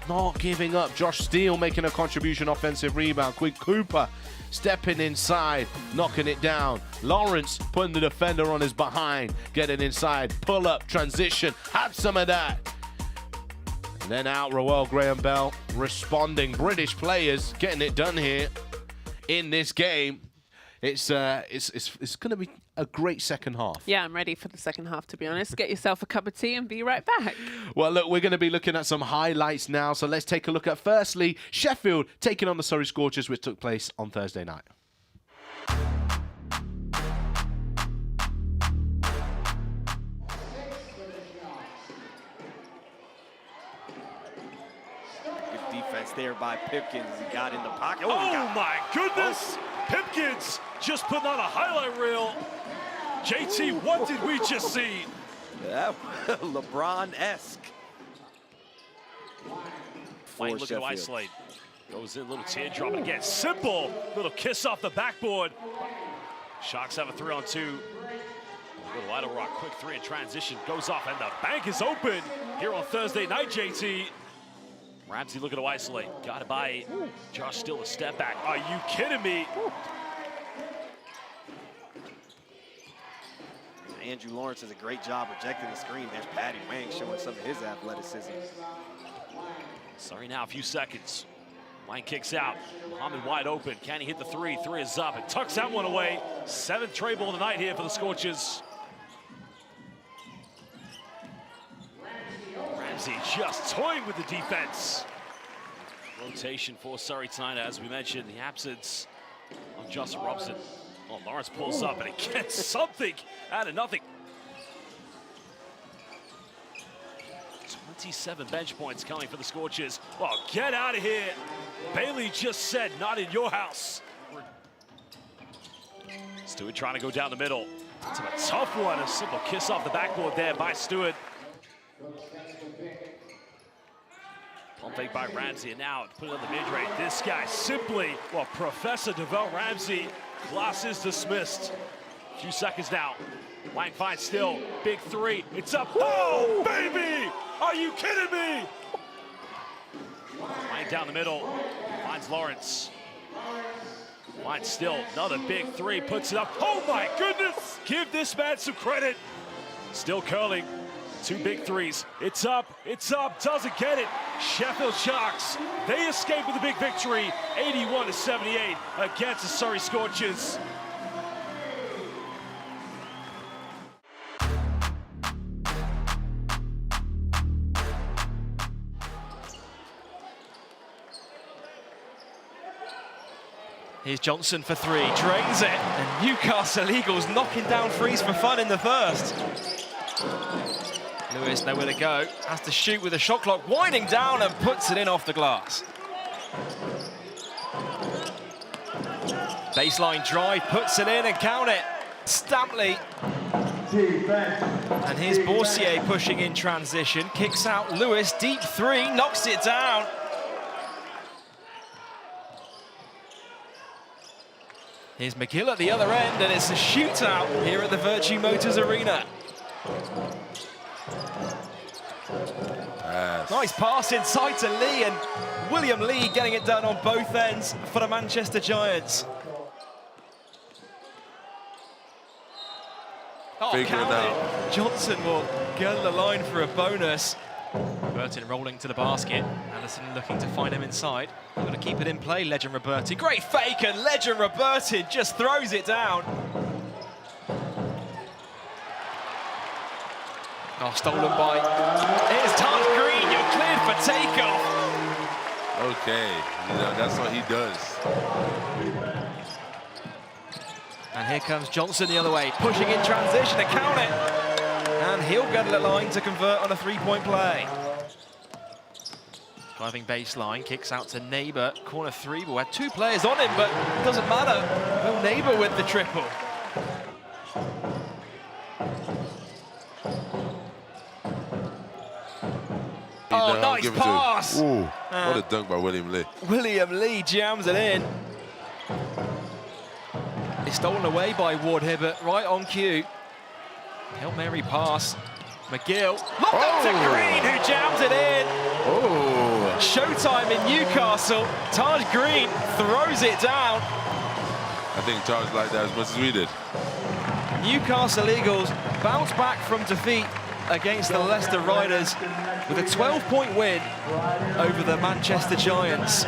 not giving up. Josh Steele making a contribution, offensive rebound. Quinn Cooper stepping inside, knocking it down. Lawrence putting the defender on his behind, getting inside. Pull up, transition, have some of that. And then out, Rowell Graham-Bell responding. British players getting it done here in this game. It's going to be a great second half. Yeah, I'm ready for the second half, to be honest. Get yourself a cup of tea and be right back. Well, look, we're going to be looking at some highlights now. So let's take a look at, firstly, Sheffield taking on the Surrey Scorchers, which took place on Thursday night. Good defense there by Pipkins as he got in the pocket. Oh my goodness! Pipkins just putting on a highlight reel. JT, what did we just see? Yeah, LeBron-esque. Fine look at isolate. Goes in, little teardrop again. Simple little kiss off the backboard. Sharks have a 3-on-2. Little idle rock, quick 3 in transition. Goes off, and the bank is open here on Thursday night, JT. Ramsey looking to isolate. Got it by Josh Steele, a step back. Are you kidding me? Andrew Lawrence does a great job rejecting the screen. There's Patty Wang showing some of his athleticism. Sorry now, a few seconds. Wang kicks out. Muhammad wide open. Can he hit the 3? 3 is up and tucks that one away. 7th tray ball of the night here for the Scorchers. Ramsey just toying with the defense. Rotation for Surrey tonight, as we mentioned, the absence of Justin Robson. Oh, Lawrence pulls up and it gets something out of nothing. 27 bench points coming for the Scorchers. Well, get out of here. Bailey just said, not in your house. Stewart trying to go down the middle. It's a tough one. A simple kiss off the backboard there by Stewart. Pump fake by Ramsey, and now to put it on the mid-range. This guy simply, well, Professor DeVell Ramsey, class is dismissed. A few seconds now. Wang finds Still, big 3. It's up. Oh, baby! Are you kidding me? Wang down the middle, finds Lawrence. Fine still, another big three, puts it up. Oh my goodness! Give this man some credit. Still curling, 2 big threes. It's up, doesn't get it. Sheffield Sharks, they escape with a big victory, 81-78 against the Surrey Scorchers. Here's Johnson for 3, drains it, and Newcastle Eagles knocking down threes for fun in the first. Lewis nowhere to go, has to shoot with the shot clock winding down and puts it in off the glass. Baseline drive, puts it in and count it. Stampley. And here's Borsier pushing in transition, kicks out Lewis, deep 3, knocks it down. Here's McGill at the other end, and it's a shootout here at the Virtue Motors Arena. Nice pass inside to Lee, and William Lee getting it done on both ends for the Manchester Giants. Oh, count. Johnson will get the line for a bonus. Burton rolling to the basket. Allison looking to find him inside. They're going to keep it in play, Legend Roberti. Great fake, and Legend Roberti just throws it down. Oh, stolen by... Here's Taj Green, you're cleared for takeoff. Okay, that's what he does. And here comes Johnson the other way, pushing in transition to count it. And he'll get the line to convert on a 3-point play. Driving baseline, kicks out to Neighbour, corner 3, but we had 2 players on him, but it doesn't matter. No Neighbour with the triple. Oh, nice pass! Ooh, what a dunk by William Lee. William Lee jams it in. It's stolen away by Ward Hibbert, right on cue. Hail Mary pass. McGill. Look up to Green, who jams it in. Oh. Showtime in Newcastle. Taj Green throws it down. I think Taj liked that as much as we did. Newcastle Eagles bounce back from defeat against the Leicester Riders with a 12-point win over the Manchester Giants.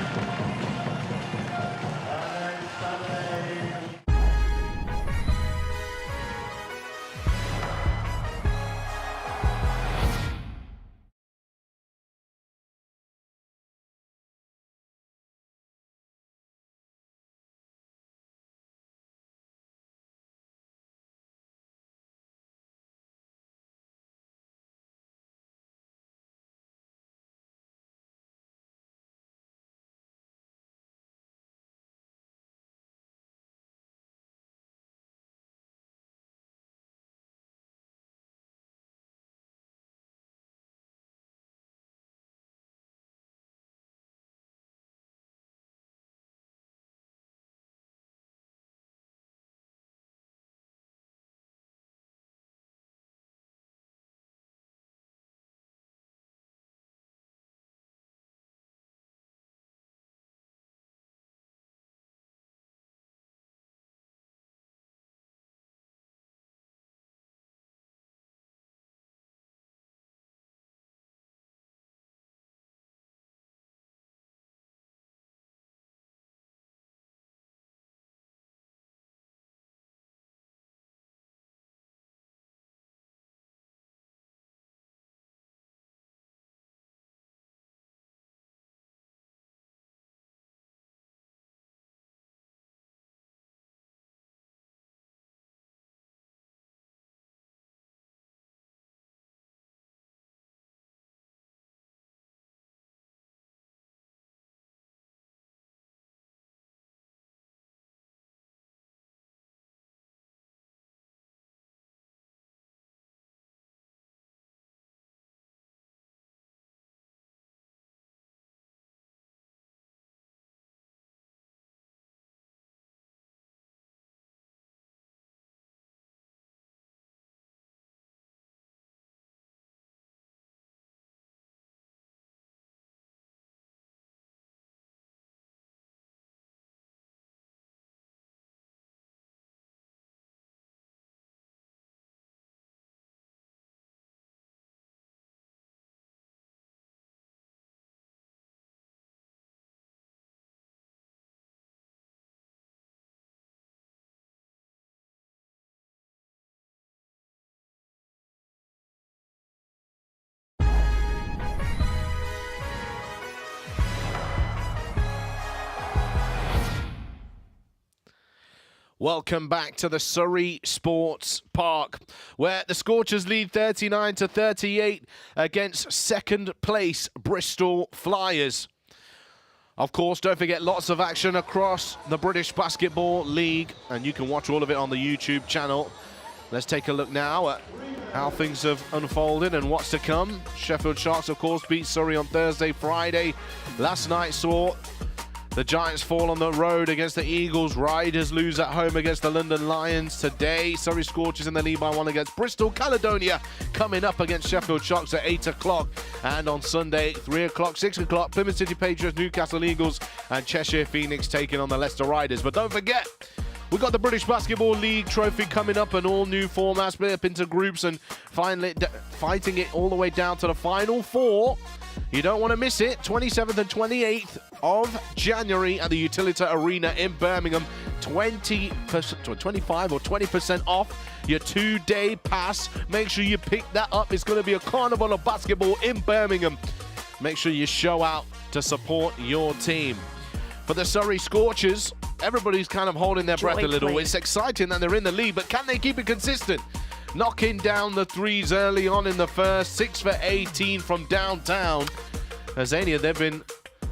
Welcome back to the Surrey Sports Park, where the Scorchers lead 39-38 against second place Bristol Flyers. Of course, don't forget, lots of action across the British Basketball League, and you can watch all of it on the YouTube channel. Let's take a look now at how things have unfolded and what's to come. Sheffield Sharks, of course, beat Surrey on Thursday, Friday. Last night saw the Giants fall on the road against the Eagles. Riders lose at home against the London Lions. Today, Surrey Scorchers in the lead by 1 against Bristol. Caledonia coming up against Sheffield Sharks at 8 o'clock. And on Sunday, 3 o'clock, 6 o'clock, Plymouth City Patriots, Newcastle Eagles, and Cheshire Phoenix taking on the Leicester Riders. But don't forget, we've got the British Basketball League trophy coming up, an all-new format, split up into groups and finally fighting it all the way down to the final four. You don't want to miss it. 27th and 28th of January at the Utilita Arena in Birmingham. 25 or 20% off your 2-day pass. Make sure you pick that up. It's going to be a carnival of basketball in Birmingham. Make sure you show out to support your team. For the Surrey Scorchers, everybody's kind of holding their breath a little. It's exciting that they're in the lead, but can they keep it consistent? Knocking down the threes early on in the first, 6 for 18 from downtown. Azania, they've been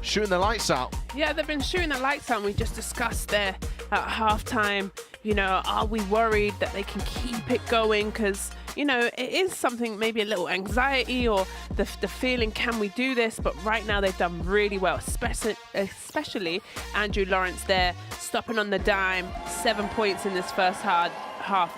shooting the lights out. Yeah, they've been shooting the lights out. We just discussed there at halftime, you know, are we worried that they can keep it going? Because, you know, it is something, maybe a little anxiety or the feeling, can we do this? But right now they've done really well, especially Andrew Lawrence there, stopping on the dime, 7 points in this first half.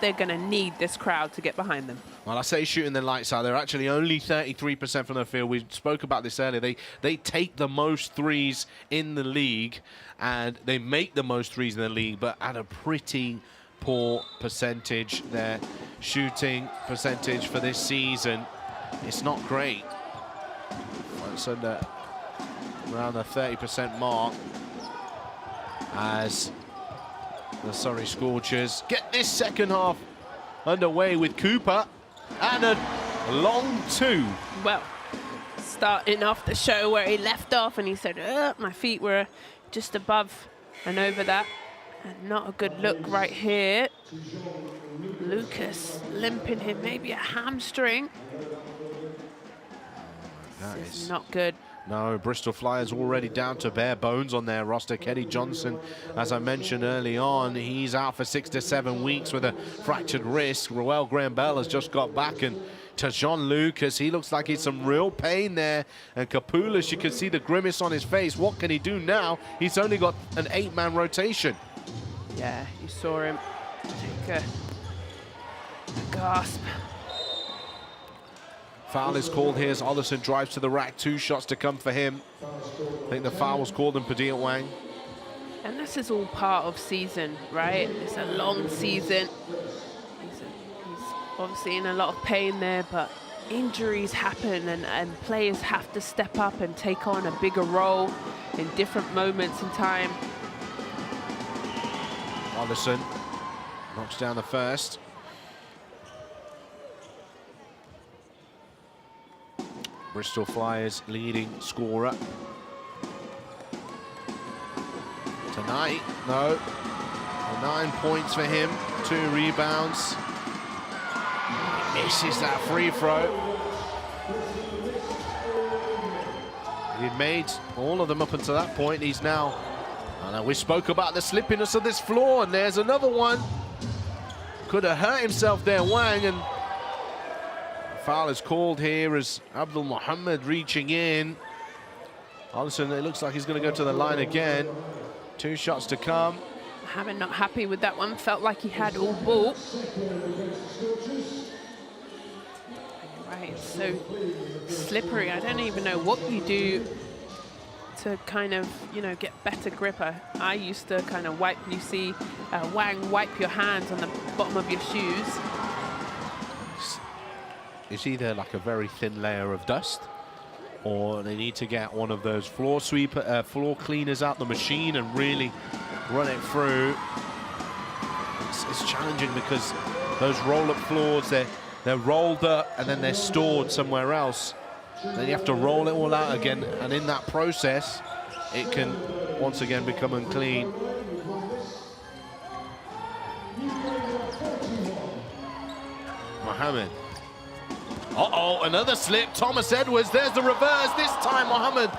They're going to need this crowd to get behind them. Well, I say shooting the lights out. They're actually only 33% from the field. We spoke about this earlier. They take the most threes in the league, and they make the most threes in the league, but at a pretty poor percentage. Their shooting percentage for this season, it's not great. It's under around the 30% mark as the Surrey Scorchers get this second half underway with Cooper and a long two. Well, starting off the show where he left off and he said, my feet were just above and over that. And not a good look right here. Lucas limping him, maybe a hamstring. That This is is not good. No, Bristol Flyers already down to bare bones on their roster. Kenny Johnson, as I mentioned early on, he's out for 6 to 7 weeks with a fractured wrist. Roel Graham-Bell has just got back, and Tajon Lucas, he looks like he's some real pain there. And Kapulis, you can see the grimace on his face. What can he do now? He's only got an 8-man rotation. Yeah, you saw him take a gasp. Foul is called here as Ollerson drives to the rack. 2 shots to come for him. I think the foul was called on Padilla Wang. And this is all part of season, right? It's a long season. He's obviously in a lot of pain there, but injuries happen and players have to step up and take on a bigger role in different moments in time. Ollerson knocks down the first. Bristol Flyers leading scorer. Tonight, no. 9 points for him, 2 rebounds. He misses that free throw. He'd made all of them up until that point. He's now, I know we spoke about the slippiness of this floor, and there's another one. Could have hurt himself there, Wang, and foul is called here as Abdul Muhammad reaching in. Ollerson, it looks like he's going to go to the line again. 2 shots to come. Hammond not happy with that one. Felt like he had all ball. Right, it's so slippery. I don't even know what you do to kind of, you know, get better grip. I used to kind of wipe, you see Wang wipe your hands on the bottom of your shoes. It's either like a very thin layer of dust, or they need to get one of those floor cleaners out the machine and really run it through. It's challenging because those roll-up floors, they're rolled up and then they're stored somewhere else. Then you have to roll it all out again, and in that process, it can once again become unclean. Mohammed. Uh-oh, another slip. Thomas Edwards, there's the reverse. This time, Mohammed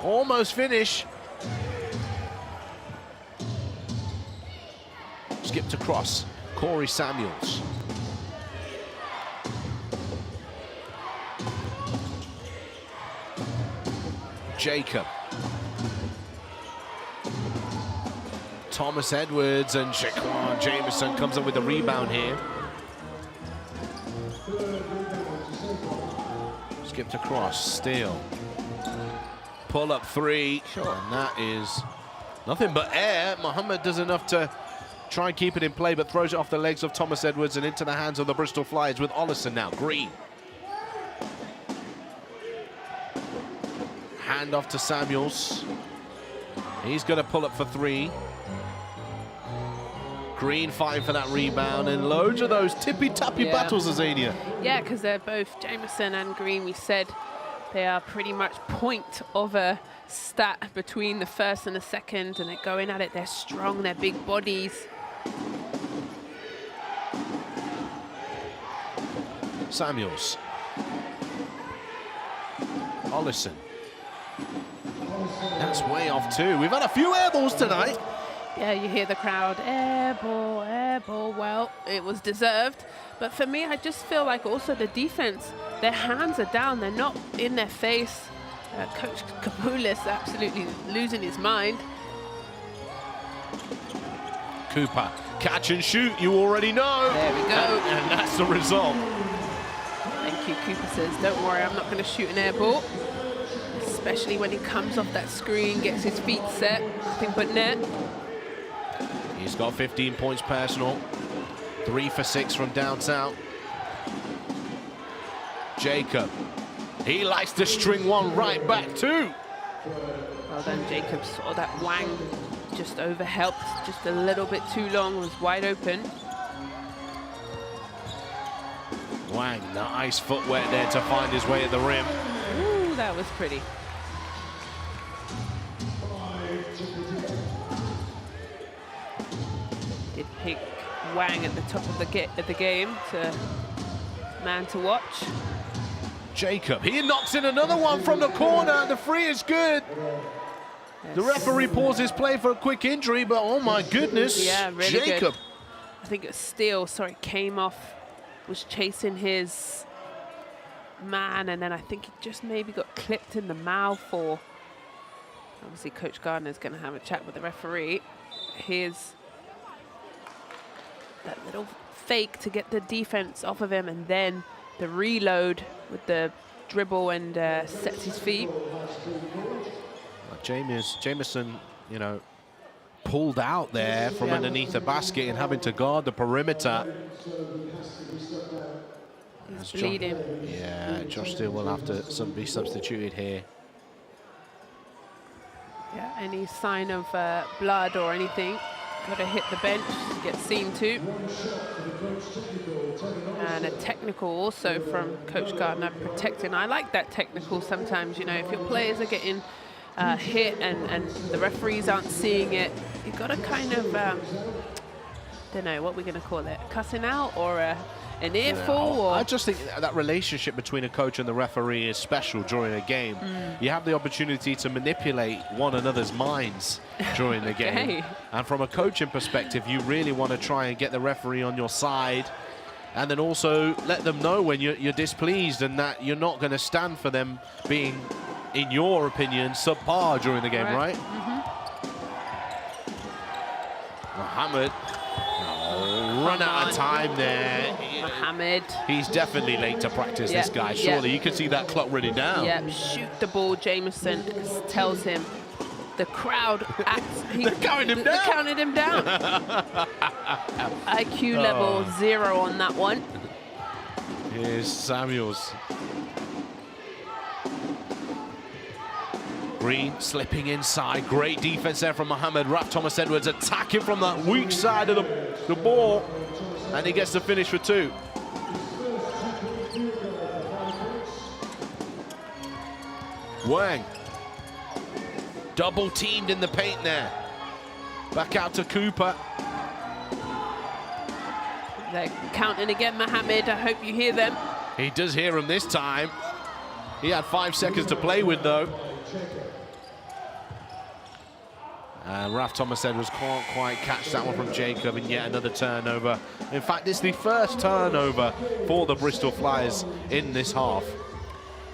almost finish. Skipped across. Corey Samuels. Jacob. Thomas Edwards and Shaquan Jameson comes up with the rebound here. Skipped across, steal. Pull up three, and that is nothing but air. Mohammed does enough to try and keep it in play, but throws it off the legs of Thomas Edwards and into the hands of the Bristol Flyers with Ollison now. Green. Hand off to Samuels. He's going to pull up for three. Green fighting for that rebound, and loads of those tippy-tappy battles, Azania. Yeah, because they're both Jameson and Green. We said they are pretty much point of a stat between the first and the second, and they're going at it. They're strong, they're big bodies. Samuels. Ollison. That's way off too. We've had a few air balls tonight. Yeah, you hear the crowd, air ball, air ball. Well, it was deserved. But for me, I just feel like also the defense, their hands are down. They're not in their face. Coach Kapoulis absolutely losing his mind. Cooper, catch and shoot, you already know. There we go. And that's the result. Thank you, Cooper says, don't worry, I'm not going to shoot an air ball. Especially when he comes off that screen, gets his feet set, nothing but net. He's got 15 points personal. 3 for 6 from down south. Jacob. He likes to string one right back too. Well done, Jacob. Saw that Wang just overhelped, just a little bit too long, was wide open. Wang, nice footwork there to find his way at the rim. Ooh, that was pretty. Did pick Wang at the top of the game to man to watch. Jacob, he knocks in another one from the corner. The free is good. Yes. The referee pauses play for a quick injury, but oh my goodness, yeah, really Jacob. Good. I think it's Steele, sorry, came off, was chasing his man, and then I think he just maybe got clipped in the mouth, or obviously Coach Gardner's going to have a chat with the referee. Here's that little fake to get the defense off of him, and then the reload with the dribble and sets his feet. Jameson, you know, pulled out there from underneath the basket and having to guard the perimeter. He's bleeding. Yeah, Josh Steele will have to be substituted here. Yeah, any sign of blood or anything, got to hit the bench, get seen to. And a technical also from Coach Gardner protecting. I like that technical sometimes, you know, if your players are getting hit and the referees aren't seeing it, you've got to kind of, don't know, what we're going to call it, cussing out or an earful? Or? I just think that relationship between a coach and the referee is special during a game. You have the opportunity to manipulate one another's minds during the game. And from a coaching perspective, you really want to try and get the referee on your side, and then also let them know when you're displeased and that you're not going to stand for them being, in your opinion, subpar during the game, right? Mohammed, run out of time there. Mohammed. He's definitely late to practice, this guy. Surely you can see that clock running down. Yeah, shoot the ball, Jameson tells him. The crowd acts. They're counting him down. They're counting him down. IQ level 0 on that one. Here's Samuels. Green slipping inside. Great defense there from Mohammed. Raf Thomas Edwards attacking from that weak side of the ball. And he gets the finish for 2. Wang. Double teamed in the paint there. Back out to Cooper. They're counting again, Mohammed. I hope you hear them. He does hear him this time. He had 5 seconds to play with, though. And Raf Thomas Edwards can't quite catch that one from Jacob, and yet another turnover. In fact, it's the first turnover for the Bristol Flyers in this half.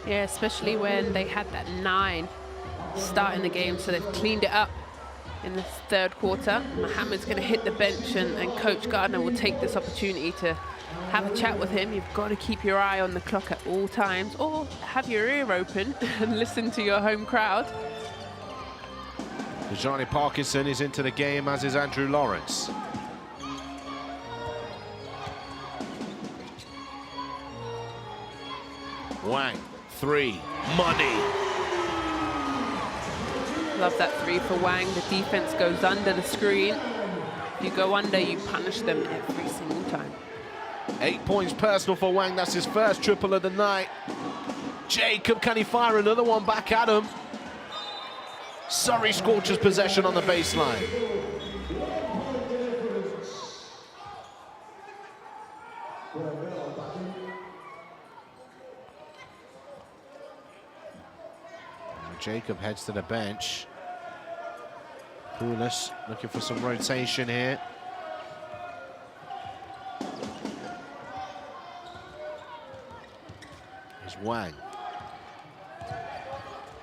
Yeah, especially when they had that 9 starting the game, so they've cleaned it up in the third quarter. Mohammed's going to hit the bench, and Coach Gardner will take this opportunity to have a chat with him. You've got to keep your eye on the clock at all times, or have your ear open and listen to your home crowd. Johnny Parkinson is into the game, as is Andrew Lawrence. Wang, 3, money. Love that 3 for Wang. The defense goes under the screen. If you go under, you punish them every single time. 8 points personal for Wang. That's his first triple of the night. Jacob, can he fire another one back at him? Surrey Scorchers possession on the baseline. Jacob heads to the bench. Poulos looking for some rotation here. Here's Wang.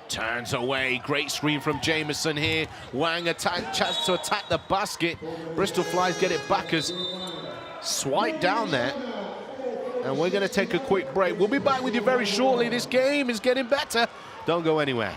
Turns away, great screen from Jameson here. Wang chance to attack the basket. Bristol Flyers get it back as swipe down there. And we're going to take a quick break. We'll be back with you very shortly. This game is getting better. Don't go anywhere.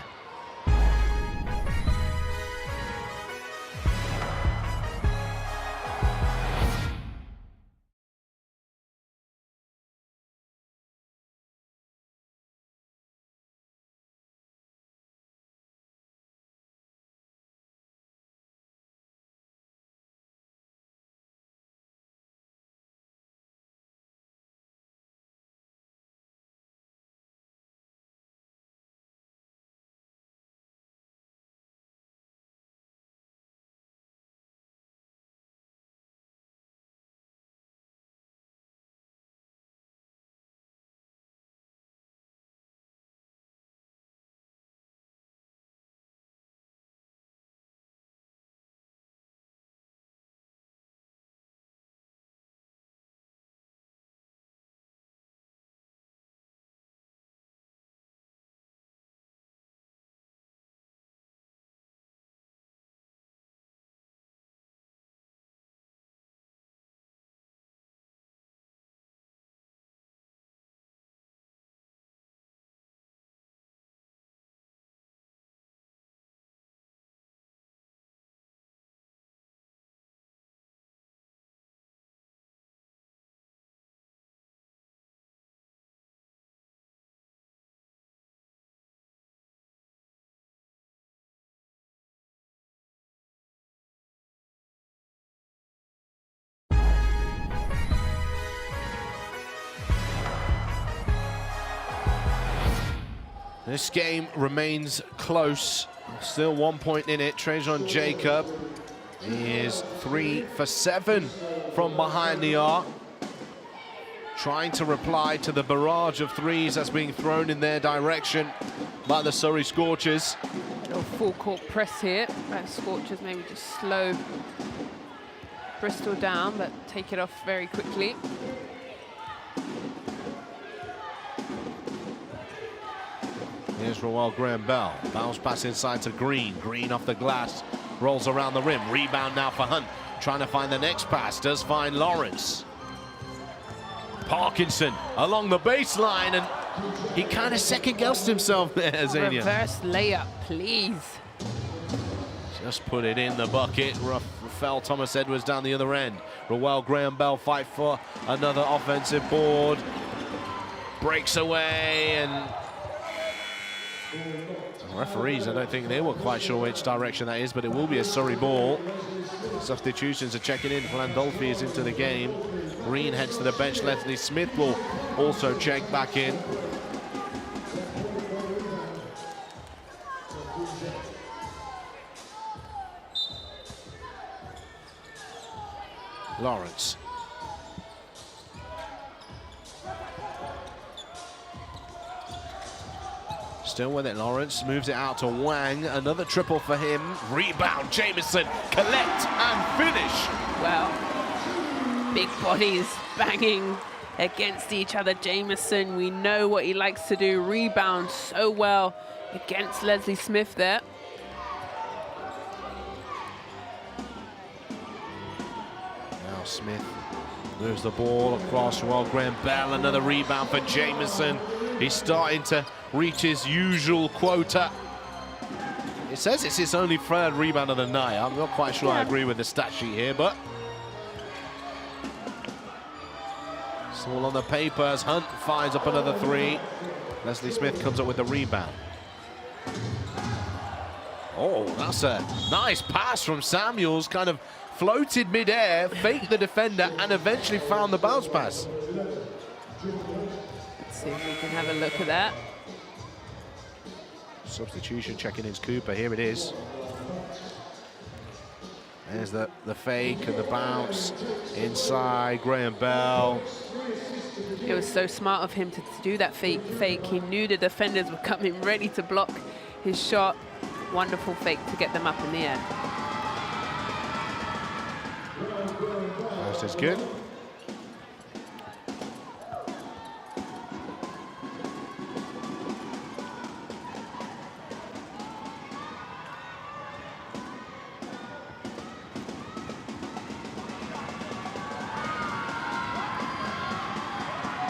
This game remains close. Still 1 point in it. Trajan Jacob is 3 for 7 from behind the arc. Trying to reply to the barrage of threes that's being thrown in their direction by the Surrey Scorchers. Little full court press here. Scorchers maybe just slow Bristol down, but take it off very quickly. Here's Roel Graham-Bell. Bounce pass inside to Green. Green off the glass. Rolls around the rim. Rebound now for Hunt. Trying to find the next pass. Does find Lawrence. Parkinson along the baseline, and he kind of second-guessed himself there, Zania. Reverse layup, please. Just put it in the bucket. Rafael Thomas Edwards down the other end. Roel Graham-Bell fight for another offensive board. Breaks away, and referees, I don't think they were quite sure which direction that is, but it will be a Surrey ball. Substitutions are checking in. Landolfi is into the game. Green heads to the bench. Leslie Smith will also check back in. Lawrence. Still with it, Lawrence moves it out to Wang. Another triple for him. Rebound, Jameson, collect and finish. Well, big bodies banging against each other. Jameson, we know what he likes to do. Rebound so well against Leslie Smith there. Now Smith moves the ball across. Well, Graham Bell, another rebound for Jameson. He's starting to reach his usual quota. It says it's his only third rebound of the night. I'm not quite sure I agree with the stat sheet here, but it's all on the paper as Hunt finds up another three. Leslie Smith comes up with the rebound. Oh, that's a nice pass from Samuels. Kind of floated mid-air, faked the defender, and eventually found the bounce pass. Let's see if we can have a look at that. Substitution checking in Cooper. Here it is. There's the fake and the bounce inside. Graham Bell. It was so smart of him to do that fake. He knew the defenders were coming ready to block his shot. Wonderful fake to get them up in the air. This is good.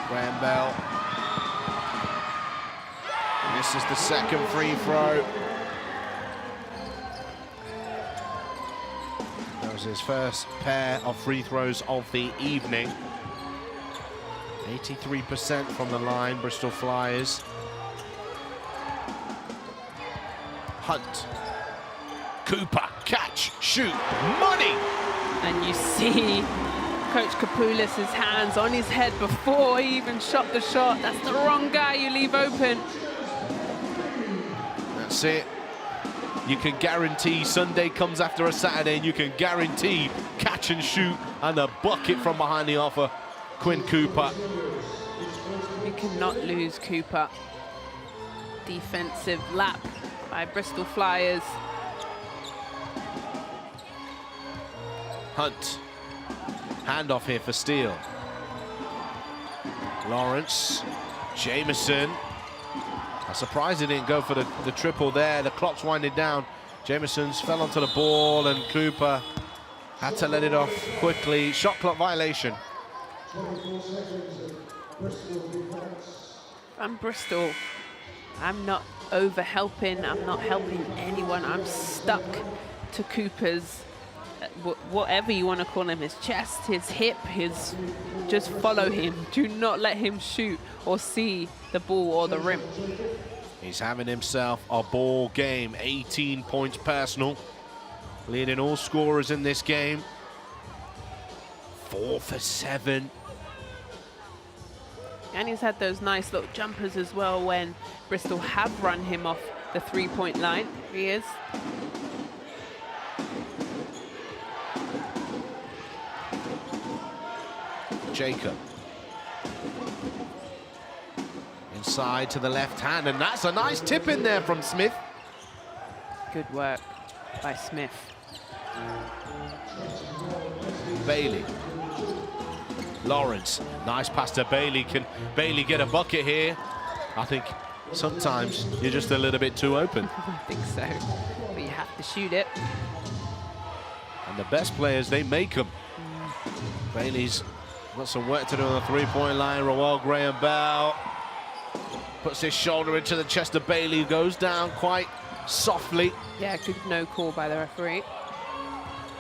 Graham Bell. This is the second free throw. That was his first pair of free throws of the evening. 83% from the line, Bristol Flyers. Hunt. Cooper, catch, shoot, money! And you see Coach Kapoulis' hands on his head before he even shot the shot. That's the wrong guy you leave open. That's it. You can guarantee Sunday comes after a Saturday, and you can guarantee catch and shoot and a bucket from behind the offer. Quinn Cooper. You cannot lose Cooper. Defensive lap by Bristol Flyers. Hunt. Handoff here for Steele. Lawrence. Jameson. I'm surprised he didn't go for the triple there. The clock's winding down. Jameson's fell onto the ball, and Cooper had to let it off quickly. Shot clock violation. I'm Bristol. I'm not over helping. I'm not helping anyone. I'm stuck to Cooper's, whatever you want to call him, his chest, his hip, his, just follow him. Do not let him shoot or see the ball or the rim. He's having himself a ball game. 18 points personal, leading all scorers in this game. 4 for 7. And he's had those nice little jumpers as well when Bristol have run him off the three-point line. Here he is. Jacob. Inside to the left hand, and that's a nice tip in there from Smith. Good work by Smith. Bailey. Lawrence. Nice pass to Bailey. Can Bailey get a bucket here? I think sometimes you're just a little bit too open. I think so, but you have to shoot it. And the best players, they make them. Bailey's got some work to do on the three-point line. Roel Graham Bell puts his shoulder into the chest of Bailey, who goes down quite softly. Yeah, good no call by the referee.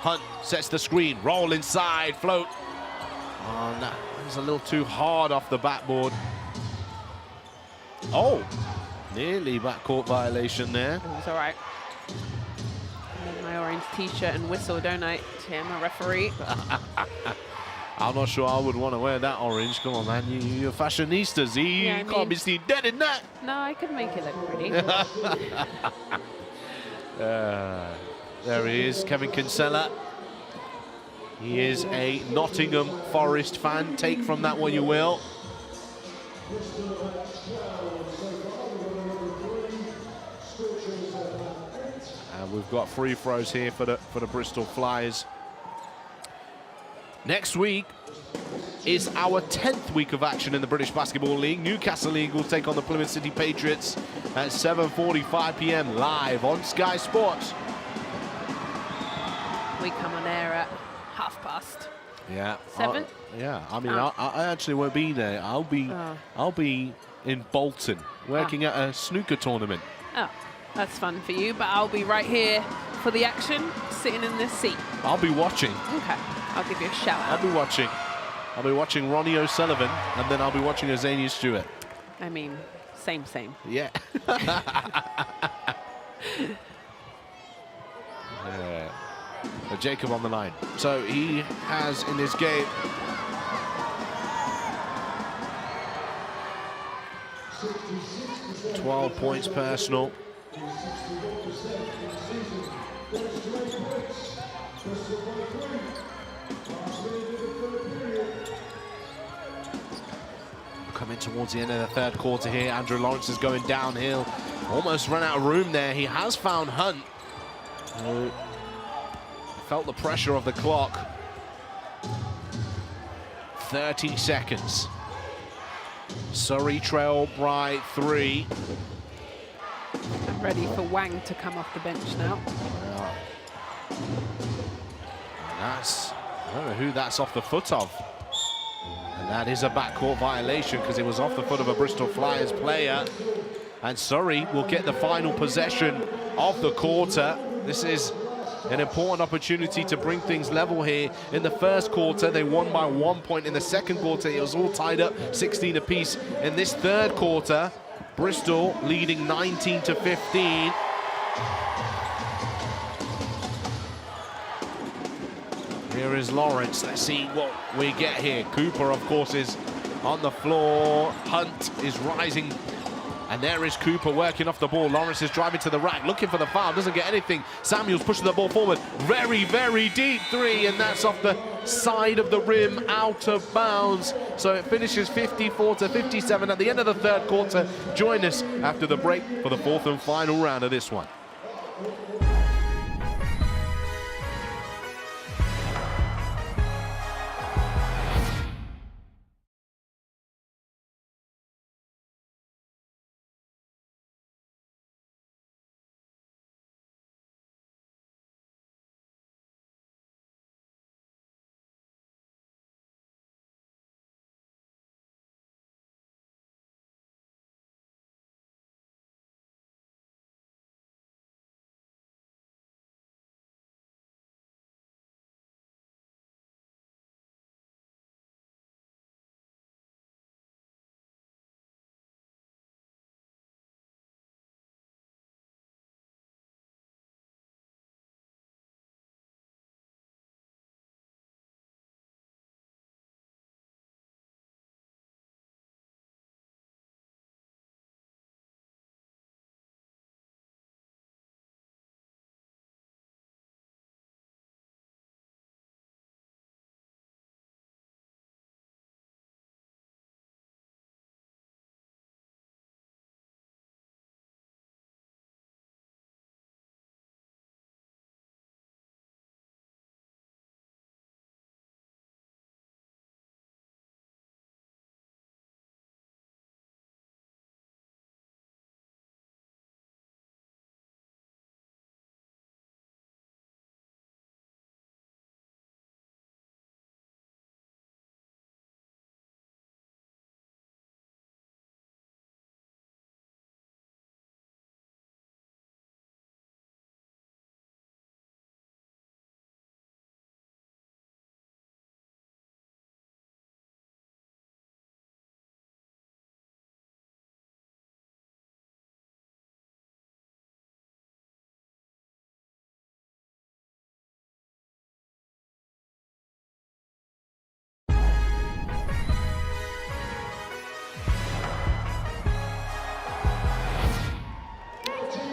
Hunt sets the screen, roll inside, float. Oh, that was a little too hard off the backboard. Oh, nearly backcourt violation there. It was all right. I need my orange t-shirt and whistle, don't I? Tim, a referee. I'm not sure I would want to wear that orange. Come on, man. You're fashionistas. You can't be seen dead in that. No, I could make it look pretty. There he is, Kevin Kinsella. He is a Nottingham Forest fan. Take from that what you will. We've got free throws here for the Bristol Flyers. Next week is our 10th week of action in the British Basketball League. Newcastle League will take on the Plymouth City Patriots at 7:45 p.m. live on Sky Sports. We come on air at 7:30. Yeah. 7? Yeah. I mean, I actually won't be there. I'll be in Bolton working at a snooker tournament. Oh, that's fun for you, but I'll be right here for the action, sitting in this seat. I'll be watching. Okay, I'll give you a shout out. I'll be watching. I'll be watching Ronnie O'Sullivan, and then I'll be watching Azania Stewart. I mean, same. Yeah. Yeah. Jacob on the line. So he has in his game 12 points personal. Coming towards the end of the third quarter here. Andrew Lawrence is going downhill. Almost ran out of room there. He has found Hunt. Felt the pressure of the clock. 30 seconds. Surrey trail by 3. I'm ready for Wang to come off the bench now. Yeah. That's, I don't know who that's off the foot of. And that is a backcourt violation because it was off the foot of a Bristol Flyers player. And Surrey will get the final possession of the quarter. This is an important opportunity to bring things level here. In the first quarter, they won by 1 point. In the second quarter, it was all tied up, 16 apiece. In this third quarter, Bristol leading 19-15. Here is Lawrence. Let's see what we get here. Cooper, of course, is on the floor. Hunt is rising. And there is Cooper working off the ball. Lawrence is driving to the rack, looking for the foul, doesn't get anything. Samuels pushing the ball forward. Very, very deep three, and that's off the side of the rim, out of bounds. So it finishes 54-57 at the end of the third quarter. Join us after the break for the fourth and final round of this one.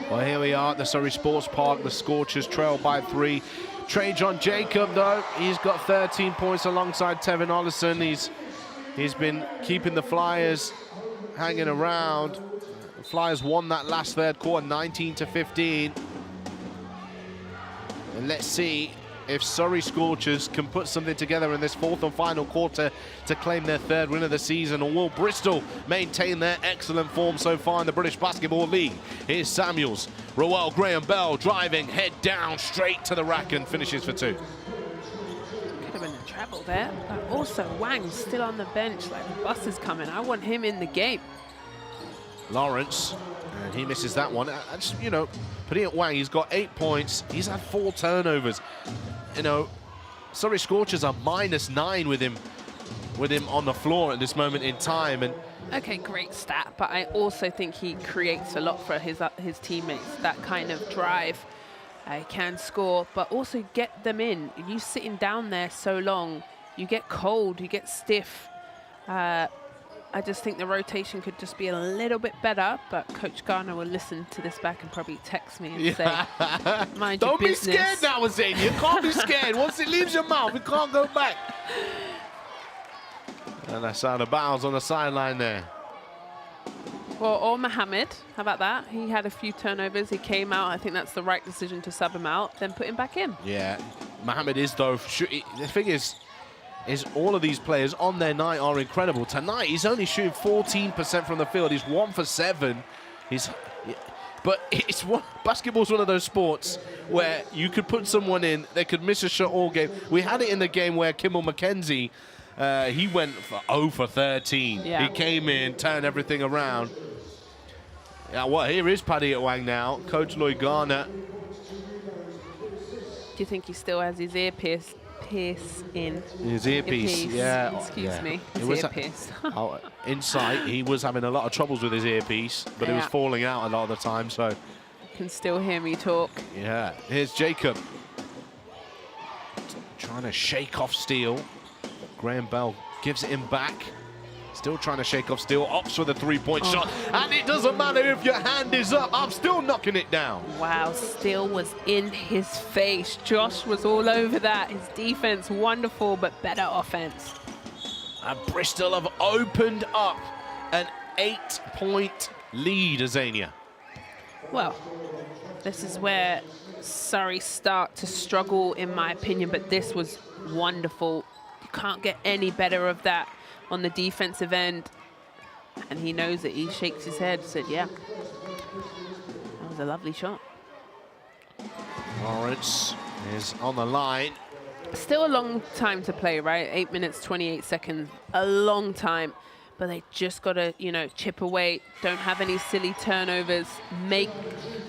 Well, here we are at the Surrey Sports Park. The Scorchers trail by 3. Trajan Jacob, though, he's got 13 points alongside Tevin Ollison. He's been keeping the Flyers hanging around. The Flyers won that last third quarter, 19-15. And let's see if Surrey Scorchers can put something together in this fourth and final quarter to claim their third win of the season, or will Bristol maintain their excellent form so far in the British Basketball League? Here's Samuels. Rowell Graham-Bell driving, head down, straight to the rack and finishes for 2. Could have been a treble there. But also, Wang's still on the bench. Like, the bus is coming. I want him in the game. Lawrence, and he misses that one. And, you know, putting it Wang, he's got 8 points. He's had 4 turnovers. You know, Surrey Scorchers are -9 with him on the floor at this moment in time. And okay, great stat, but I also think he creates a lot for his teammates. That kind of drive, can score, but also get them in. You sitting down there so long, you get cold, you get stiff. I just think the rotation could just be a little bit better, but Coach Garner will listen to this back and probably text me and say, mind your business. Don't be scared now, Azane. You can't be scared. Once it leaves your mouth, it can't go back. And that's out of bounds on the sideline there. Well, or Mohammed, how about that? He had a few turnovers. He came out. I think that's the right decision to sub him out, then put him back in. Yeah, Mohammed is, though. The thing is all of these players on their night are incredible. Tonight, he's only shooting 14% from the field. He's 1 for 7. But basketball's one of those sports where you could put someone in, they could miss a shot all game. We had it in the game where Kimmel McKenzie, he went for 0 for 13. Yeah. He came in, turned everything around. Yeah, well, here is Paddy at Wang now. Coach Lloyd Garner. Do you think he still has his earpiece in? His earpiece, yeah. Excuse me, his earpiece. Inside, he was having a lot of troubles with his earpiece, but it was falling out a lot of the time, so. You can still hear me talk. Yeah, here's Jacob. Trying to shake off Steele. Graham-Bell gives it him back. Still trying to shake off Steele. Opts for the 3-point shot. And it doesn't matter if your hand is up. I'm still knocking it down. Wow, Steele was in his face. Josh was all over that. His defense, wonderful, but better offense. And Bristol have opened up an 8-point lead, Azania. Well, this is where Surrey start to struggle, in my opinion, but this was wonderful. You can't get any better of that on the defensive end. And he knows it. He shakes his head, said, yeah, that was a lovely shot. Lawrence is on the line. Still a long time to play, right? 8 minutes, 28 seconds, a long time. But they just got to, you know, chip away. Don't have any silly turnovers. Make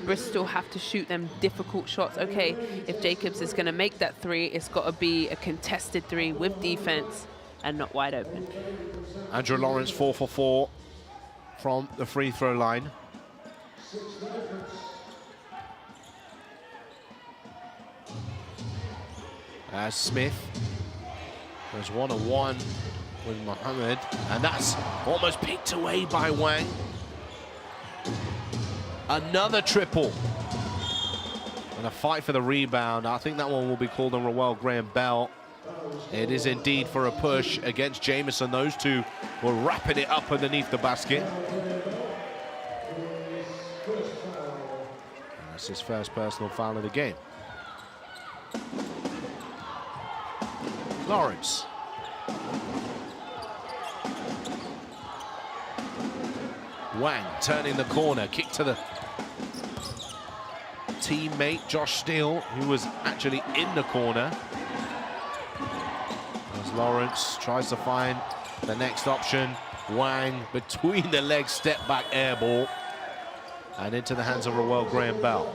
Bristol have to shoot them difficult shots. Okay, if Jacobs is going to make that 3, it's got to be a contested 3 with defense and not wide open. Andrew Lawrence 4 for 4 from the free throw line. As Smith goes 1-on-1 with Mohammed, and that's almost picked away by Wang. Another triple. And a fight for the rebound. I think that one will be called on Rowell Graham-Bell. It is indeed for a push against Jamison. Those two were wrapping it up underneath the basket. And that's his first personal foul of the game. Lawrence. Wang turning the corner, kick to the teammate Josh Steele, who was actually in the corner. As Lawrence tries to find the next option. Wang between the legs, step back air ball, and into the hands of Rowell Graham-Bell.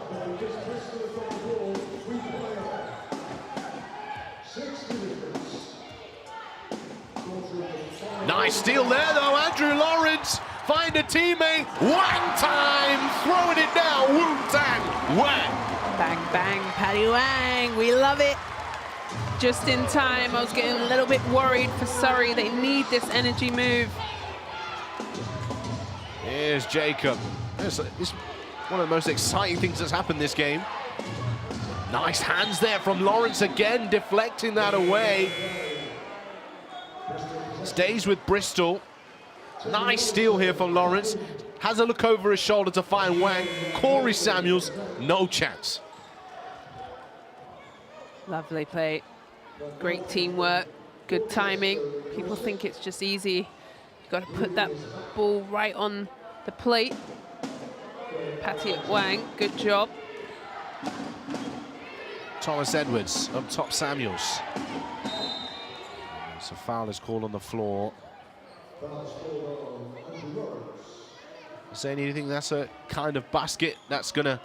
Nice steal there though, Andrew Lawrence. Find a teammate, Wang time, throwing it down, Wu-Tang, Wang. Bang, bang, Paddy Wang, we love it. Just in time. I was getting a little bit worried for Surrey. They need this energy move. Here's Jacob. It's one of the most exciting things that's happened this game. Nice hands there from Lawrence again, deflecting that away. Stays with Bristol. Nice steal here from Lawrence. Has a look over his shoulder to find Wang. Corey Samuels, no chance. Lovely play. Great teamwork. Good timing. People think it's just easy. You've got to put that ball right on the plate. Patty at Wang, good job. Thomas Edwards up top, Samuels. So foul is called on the floor. Saying anything, that's a kind of basket that's going to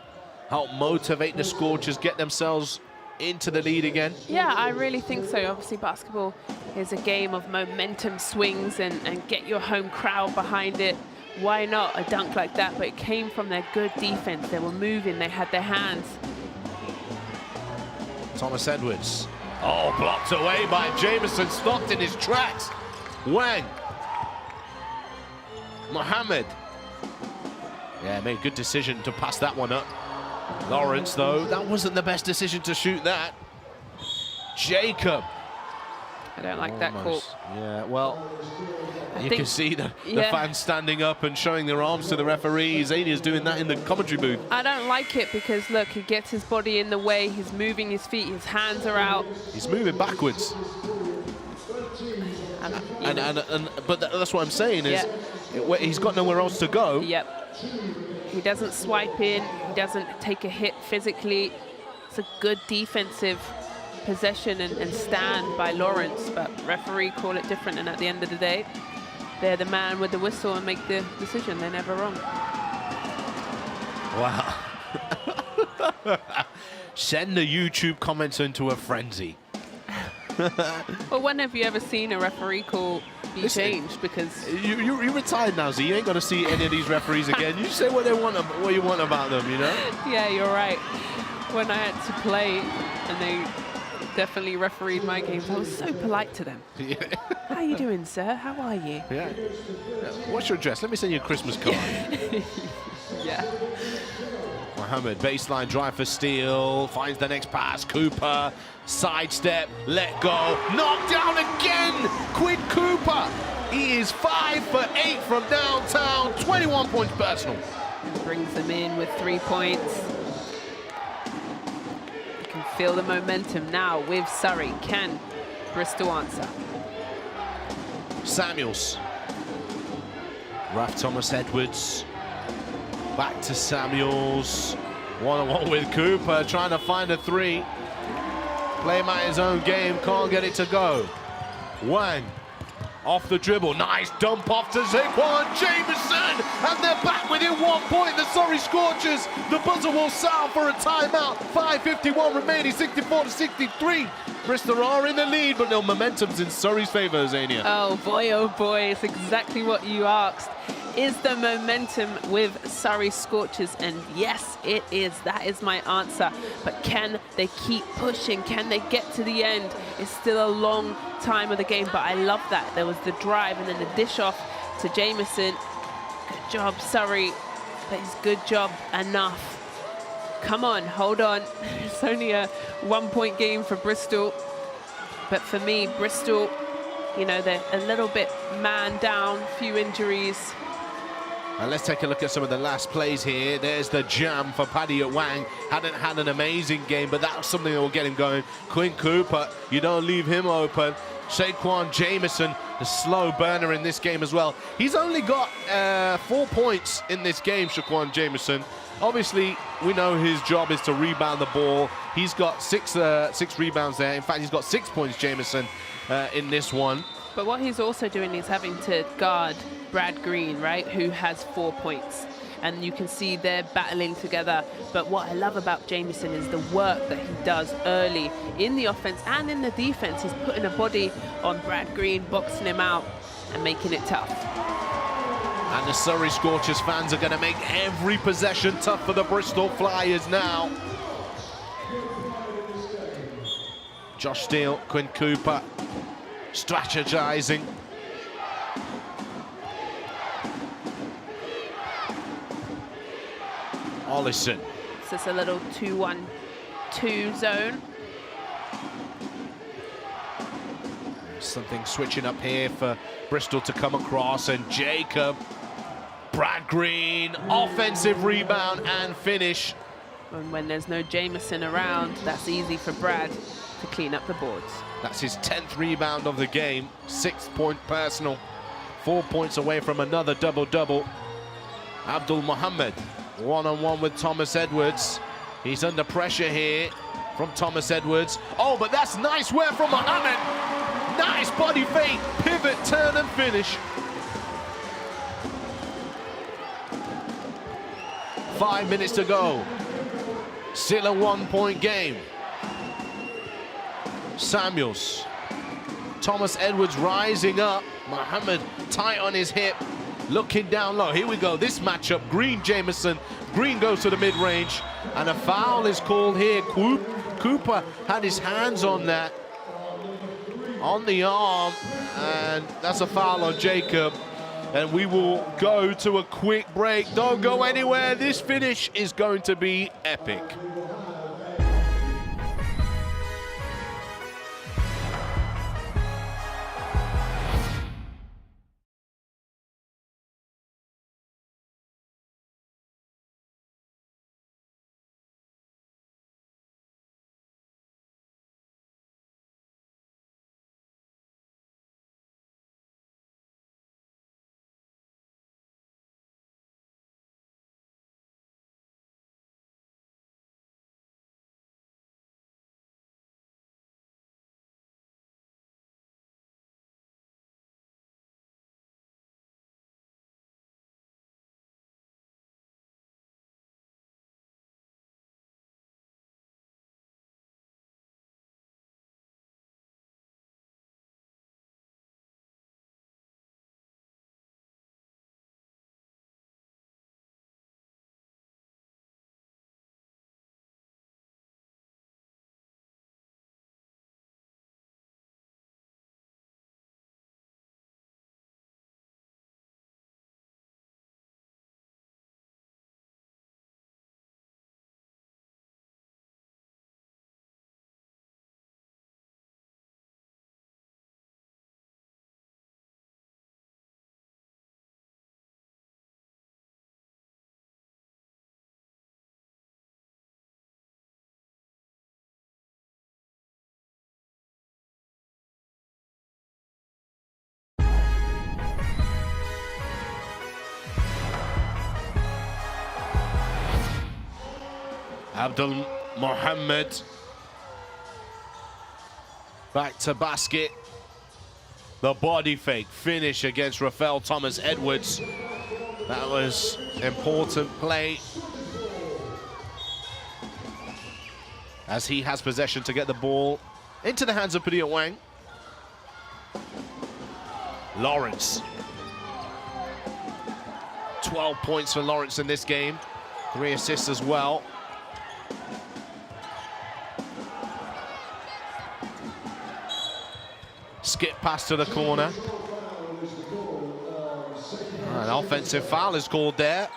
help motivate the Scorchers, get themselves into the lead again. Yeah, I really think so. Obviously, basketball is a game of momentum swings and get your home crowd behind it. Why not a dunk like that? But it came from their good defense. They were moving, they had their hands. Thomas Edwards. Oh, blocked away by Jameson, stopped in his tracks. Wang. Mohammed. Yeah, made a good decision to pass that one up. Lawrence, though, that wasn't the best decision to shoot that. Jacob. I don't like that call. Yeah, well, you can see the fans standing up and showing their arms to the referee. Zania's doing that in the commentary booth. I don't like it because, look, he gets his body in the way. He's moving his feet. His hands are out. He's moving backwards. But that's what I'm saying is he's got nowhere else to go. Yep. He doesn't swipe in. He doesn't take a hit physically. It's a good defensive possession and stand by Lawrence, but referee call it different, and at the end of the day, they're the man with the whistle and make the decision. They're never wrong. Wow. Send the YouTube comments into a frenzy. Well, when have you ever seen a referee call be changed? Because you're retired now, so you ain't got to see any of these referees again. You say what you want about them, you know? Yeah, you're right. When I had to play and they definitely refereed my games, I was so polite to them. Yeah. How you doing, sir? How are you? Yeah. What's your address? Let me send you a Christmas card. Yeah. Mohammed, baseline drive for steal, finds the next pass. Cooper, sidestep, let go, knocked down again. Quinn Cooper. He is 5 for 8 from downtown, 21 points personal. And brings them in with 3 points. You can feel the momentum now with Surrey. Can Bristol answer? Samuels. Raf Thomas Edwards. Back to Samuels. 1-on-1 with Cooper, trying to find a three. Play him at his own game, can't get it to go. Wang, off the dribble, nice dump off to Zaquan Jameson, and they're back within 1 point. The Surrey Scorchers, the buzzer will sound for a timeout. 5:51 remaining, 64-63. Bristol are in the lead, but no momentum's in Surrey's favour, Zania. Oh boy, it's exactly what you asked. Is the momentum with Surrey Scorchers? And yes, it is. That is my answer. But can they keep pushing? Can they get to the end? It's still a long time of the game, but I love that. There was the drive and then the dish off to Jameson. Good job, Surrey. But it's good job enough. Come on, hold on. It's only a 1 point game for Bristol. But for me, Bristol, you know, they're a little bit man down, few injuries. And let's take a look at some of the last plays here. There's the jam for Paddy at Wang. Hadn't had an amazing game, but that was something that will get him going. Quinn Cooper, you don't leave him open. Shaquan Jameson, the slow burner in this game as well. He's only got 4 points in this game, Shaquan Jameson. Obviously, we know his job is to rebound the ball. He's got six rebounds there. In fact, he's got 6 points, Jameson, in this one. But what he's also doing is having to guard Brad Green, right, who has 4 points. And you can see they're battling together. But what I love about Jameson is the work that he does early in the offense and in the defense. He's putting a body on Brad Green, boxing him out and making it tough. And the Surrey Scorchers fans are going to make every possession tough for the Bristol Flyers now. Josh Steele, Quinn Cooper, strategizing. Ollison. It's just a little 2-1-2 zone. Something switching up here for Bristol to come across, and Jacob, Brad Green, offensive rebound and finish. And when there's no Jameson around, that's easy for Brad to clean up the boards. That's his 10th rebound of the game, 6th point personal, 4 points away from another double-double. Abdul Mohammed, one-on-one with Thomas Edwards. He's under pressure here from Thomas Edwards. Oh, but that's nice work from Mohammed. Nice body fake, pivot, turn and finish. 5 minutes to go. Still a 1-point game. Samuels. Thomas Edwards rising up. Mohammed tight on his hip. Looking down low. Here we go. This matchup. Green, Jameson. Green goes to the mid-range. And a foul is called here. Cooper had his hands on that. On the arm. And that's a foul on Jacob. And we will go to a quick break. Don't go anywhere. This finish is going to be epic. Abdul Mohammed back to basket. The body fake finish against Rafael Thomas Edwards. That was important play as he has possession to get the ball into the hands of Padilla Wang. Lawrence. 12 points for Lawrence in this game. 3 assists as well. Skip pass to the corner. An offensive foul is called there.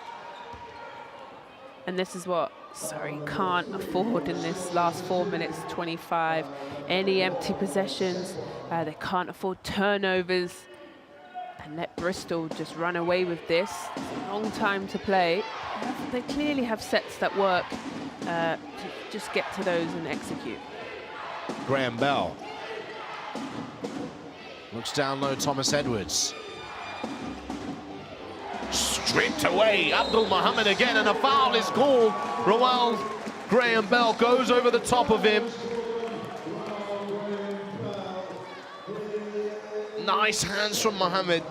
And this is what Surrey can't afford in this last 4 minutes 25. Any empty possessions. They can't afford turnovers. And let Bristol just run away with this. It's a long time to play. They clearly have sets that work to just get to those and execute. Graham Bell. Looks down low, Thomas Edwards. Stripped away, Abdul Mohammed again, and a foul is called. Roel Graham Bell goes over the top of him. Nice hands from Mohammed.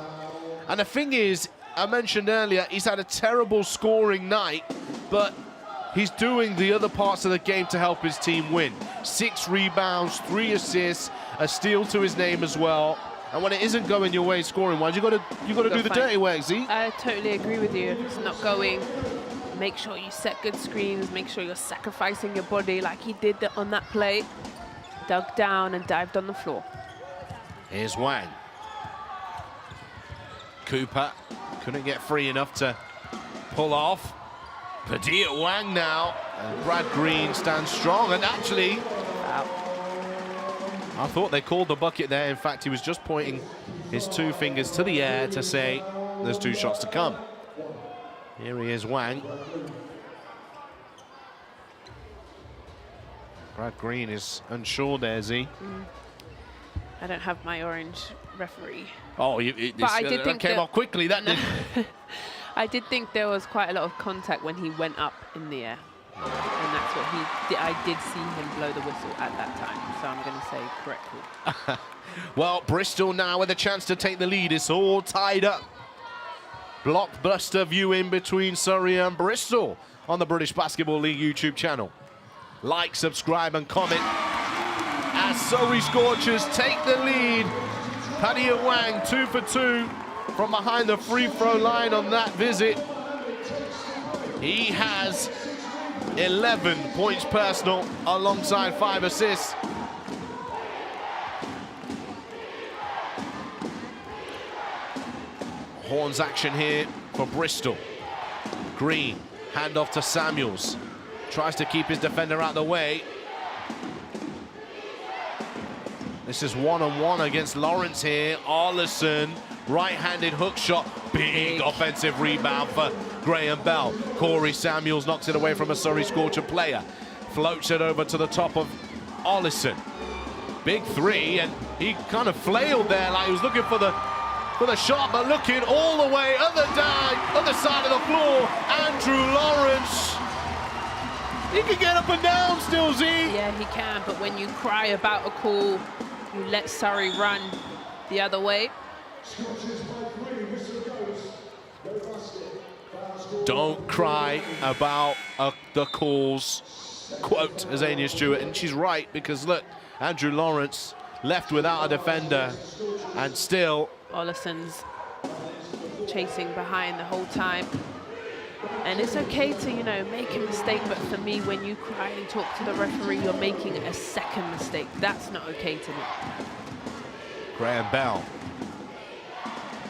And the thing is, I mentioned earlier, he's had a terrible scoring night, but he's doing the other parts of the game to help his team win. 6 rebounds, 3 assists, a steal to his name as well. And when it isn't going your way scoring-wise, you got to do the dirty work, Z. I totally agree with you. If it's not going, make sure you set good screens, make sure you're sacrificing your body like he did on that play. Dug down and dived on the floor. Here's Wang. Cooper couldn't get free enough to pull off. Padilla Wang now, and Brad Green stands strong, and actually, I thought they called the bucket there. In fact, he was just pointing his 2 fingers to the air to say there's 2 shots to come. Here he is, Wang. Brad Green is unsure there, Z. I don't have my orange referee. Oh, But I did think that came that- off quickly, that did. I did think there was quite a lot of contact when he went up in the air. And that's what he did. I did see him blow the whistle at that time. So I'm going to say correct call. Well, Bristol now with a chance to take the lead. It's all tied up. Blockbuster viewing between Surrey and Bristol on the British Basketball League YouTube channel. Like, subscribe and comment as Surrey Scorchers take the lead. Paddy Wang 2 for 2 from behind the free throw line on that visit. He has 11 points personal alongside 5 assists. Horns action here for Bristol. Green, handoff to Samuels. Tries to keep his defender out of the way. This is one-on-one against Lawrence here. Arlison, right-handed hook shot. Big offensive rebound for Graham Bell. Corey Samuels knocks it away from a Surrey Scorcher player. Floats it over to the top of Arlison. Big three, and he kind of flailed there like he was looking for the shot, but looking all the way other side of the floor. Andrew Lawrence. He can get up and down still, Z. Yeah, he can, but when you cry about a call, you let Surrey run the other way. Don't cry about the calls, quote Azania Stewart, and she's right, because look, Andrew Lawrence left without a defender, and still Ollison's chasing behind the whole time. And it's okay to, you know, make a mistake, but for me, when you cry and talk to the referee, you're making a second mistake. That's not okay to me. Graham Bell,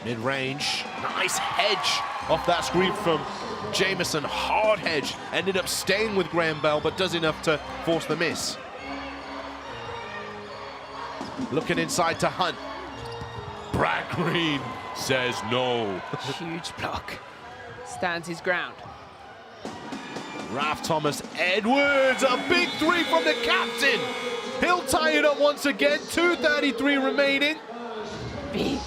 mid-range, nice hedge off that screen from Jameson. Hard hedge, ended up staying with Graham Bell, but does enough to force the miss. Looking inside to Hunt. Brad Green says no. Huge block. Stands his ground. Ralph Thomas Edwards, a big three from the captain. He'll tie it up once again, 2:33 remaining. Big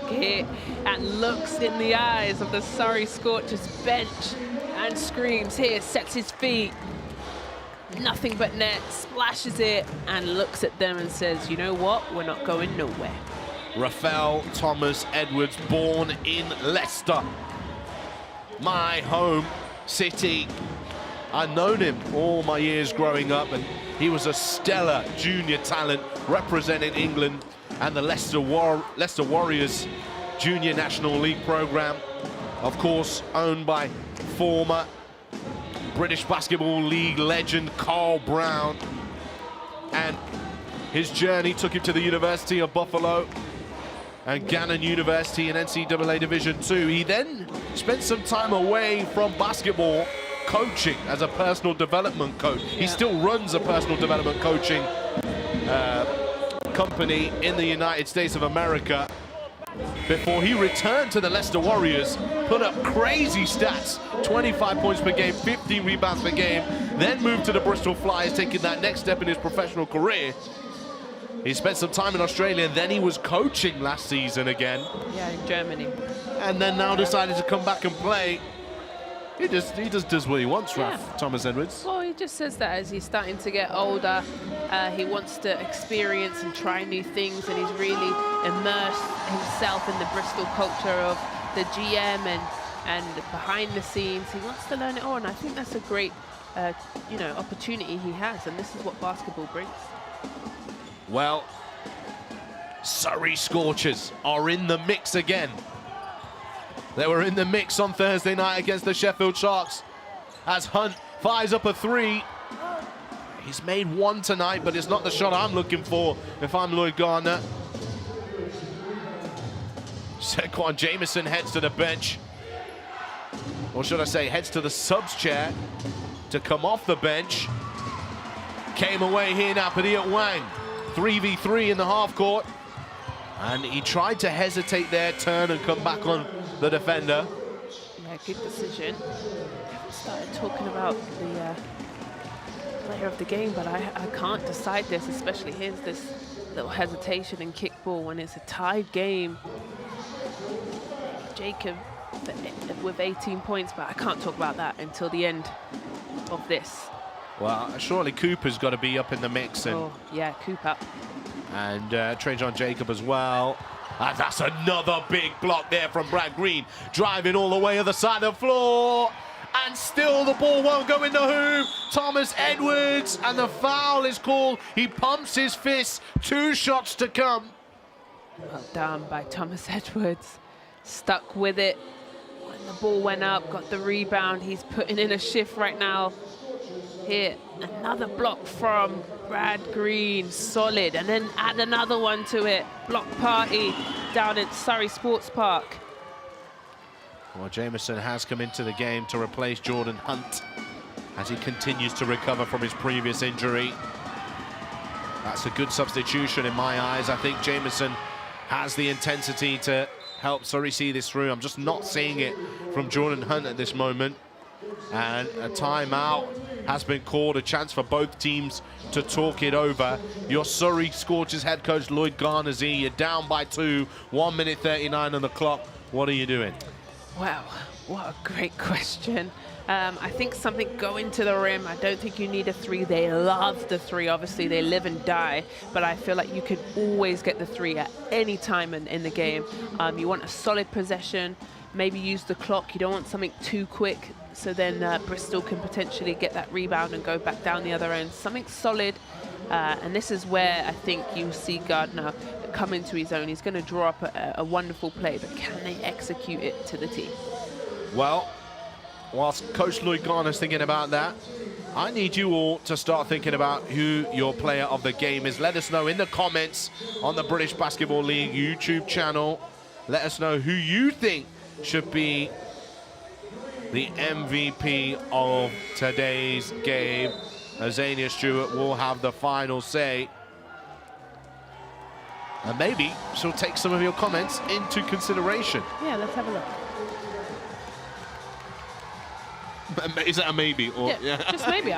hit, and looks in the eyes of the Surrey Scorchers bench and screams here, sets his feet. Nothing but net, splashes it, and looks at them and says, you know what, we're not going nowhere. Rafael Thomas Edwards, born in Leicester, my home city. I've known him all my years growing up, and he was a stellar junior talent representing England and the Leicester Warriors Junior National League program. Of course, owned by former British Basketball League legend Carl Brown. And his journey took him to the University of Buffalo and Gannon University in NCAA Division II. He then spent some time away from basketball coaching as a personal development coach. Yeah. He still runs a personal development coaching company in the United States of America before he returned to the Leicester Warriors, put up crazy stats, 25 points per game, 15 rebounds per game, then moved to the Bristol Flyers, taking that next step in his professional career. He spent some time in Australia, then he was coaching last season again. Yeah, in Germany. And then now decided to come back and play. He just does what he wants, Raf, Thomas Edwards. Well, he just says that as he's starting to get older, he wants to experience and try new things, and he's really immersed himself in the Bristol culture of the GM and behind the scenes. He wants to learn it all, and I think that's a great, opportunity he has, and this is what basketball brings. Well, Surrey Scorchers are in the mix again. They were in the mix on Thursday night against the Sheffield Sharks as Hunt fires up a three. He's made one tonight, but it's not the shot I'm looking for if I'm Lloyd Garner. Saquon Jameson heads to the bench. Or should I say, heads to the subs chair to come off the bench. Came away here now, Paddy Wang. 3v3 in the half court. And he tried to hesitate there, turn and come back on the defender. Yeah, good decision. Started talking about player of the game, but I can't decide this, especially here's this little hesitation in kickball when it's a tied game. Jacob with 18 points, but I can't talk about that until the end of this. Well, surely Cooper's got to be up in the mix. And, oh, yeah, Cooper. And Trajan Jacob as well. And that's another big block there from Brad Green. Driving all the way other side of the floor. And still the ball won't go in the hoop. Thomas Edwards, and the foul is called. He pumps his fist. 2 shots to come. Well done by Thomas Edwards. Stuck with it when the ball went up, got the rebound. He's putting in a shift right now. Here, another block from Brad Green, solid. And then add another one to it. Block party down at Surrey Sports Park. Well, Jameson has come into the game to replace Jordan Hunt as he continues to recover from his previous injury. That's a good substitution in my eyes. I think Jameson has the intensity to help Surrey see this through. I'm just not seeing it from Jordan Hunt at this moment. And a timeout has been called, a chance for both teams to talk it over. Your Surrey Scorchers head coach Lloyd Garnesy, you're down by 2, 1 minute 39 on the clock. What are you doing? Wow, what a great question. I think something going to the rim. I don't think you need a 3. They love the 3. Obviously, they live and die. But I feel like you can always get the 3 at any time in the game. You want a solid possession. Maybe use the clock. You don't want something too quick. So then Bristol can potentially get that rebound and go back down the other end. Something solid. And this is where I think you see Gardner come into his own. He's going to draw up a wonderful play, but can they execute it to the T? Well, whilst Coach Lloyd Garner's thinking about that, I need you all to start thinking about who your player of the game is. Let us know in the comments on the British Basketball League YouTube channel. Let us know who you think should be the MVP of today's game. Azania Stewart will have the final say. And maybe she'll take some of your comments into consideration. Yeah, let's have a look. Is that a maybe? Or, yeah, just maybe.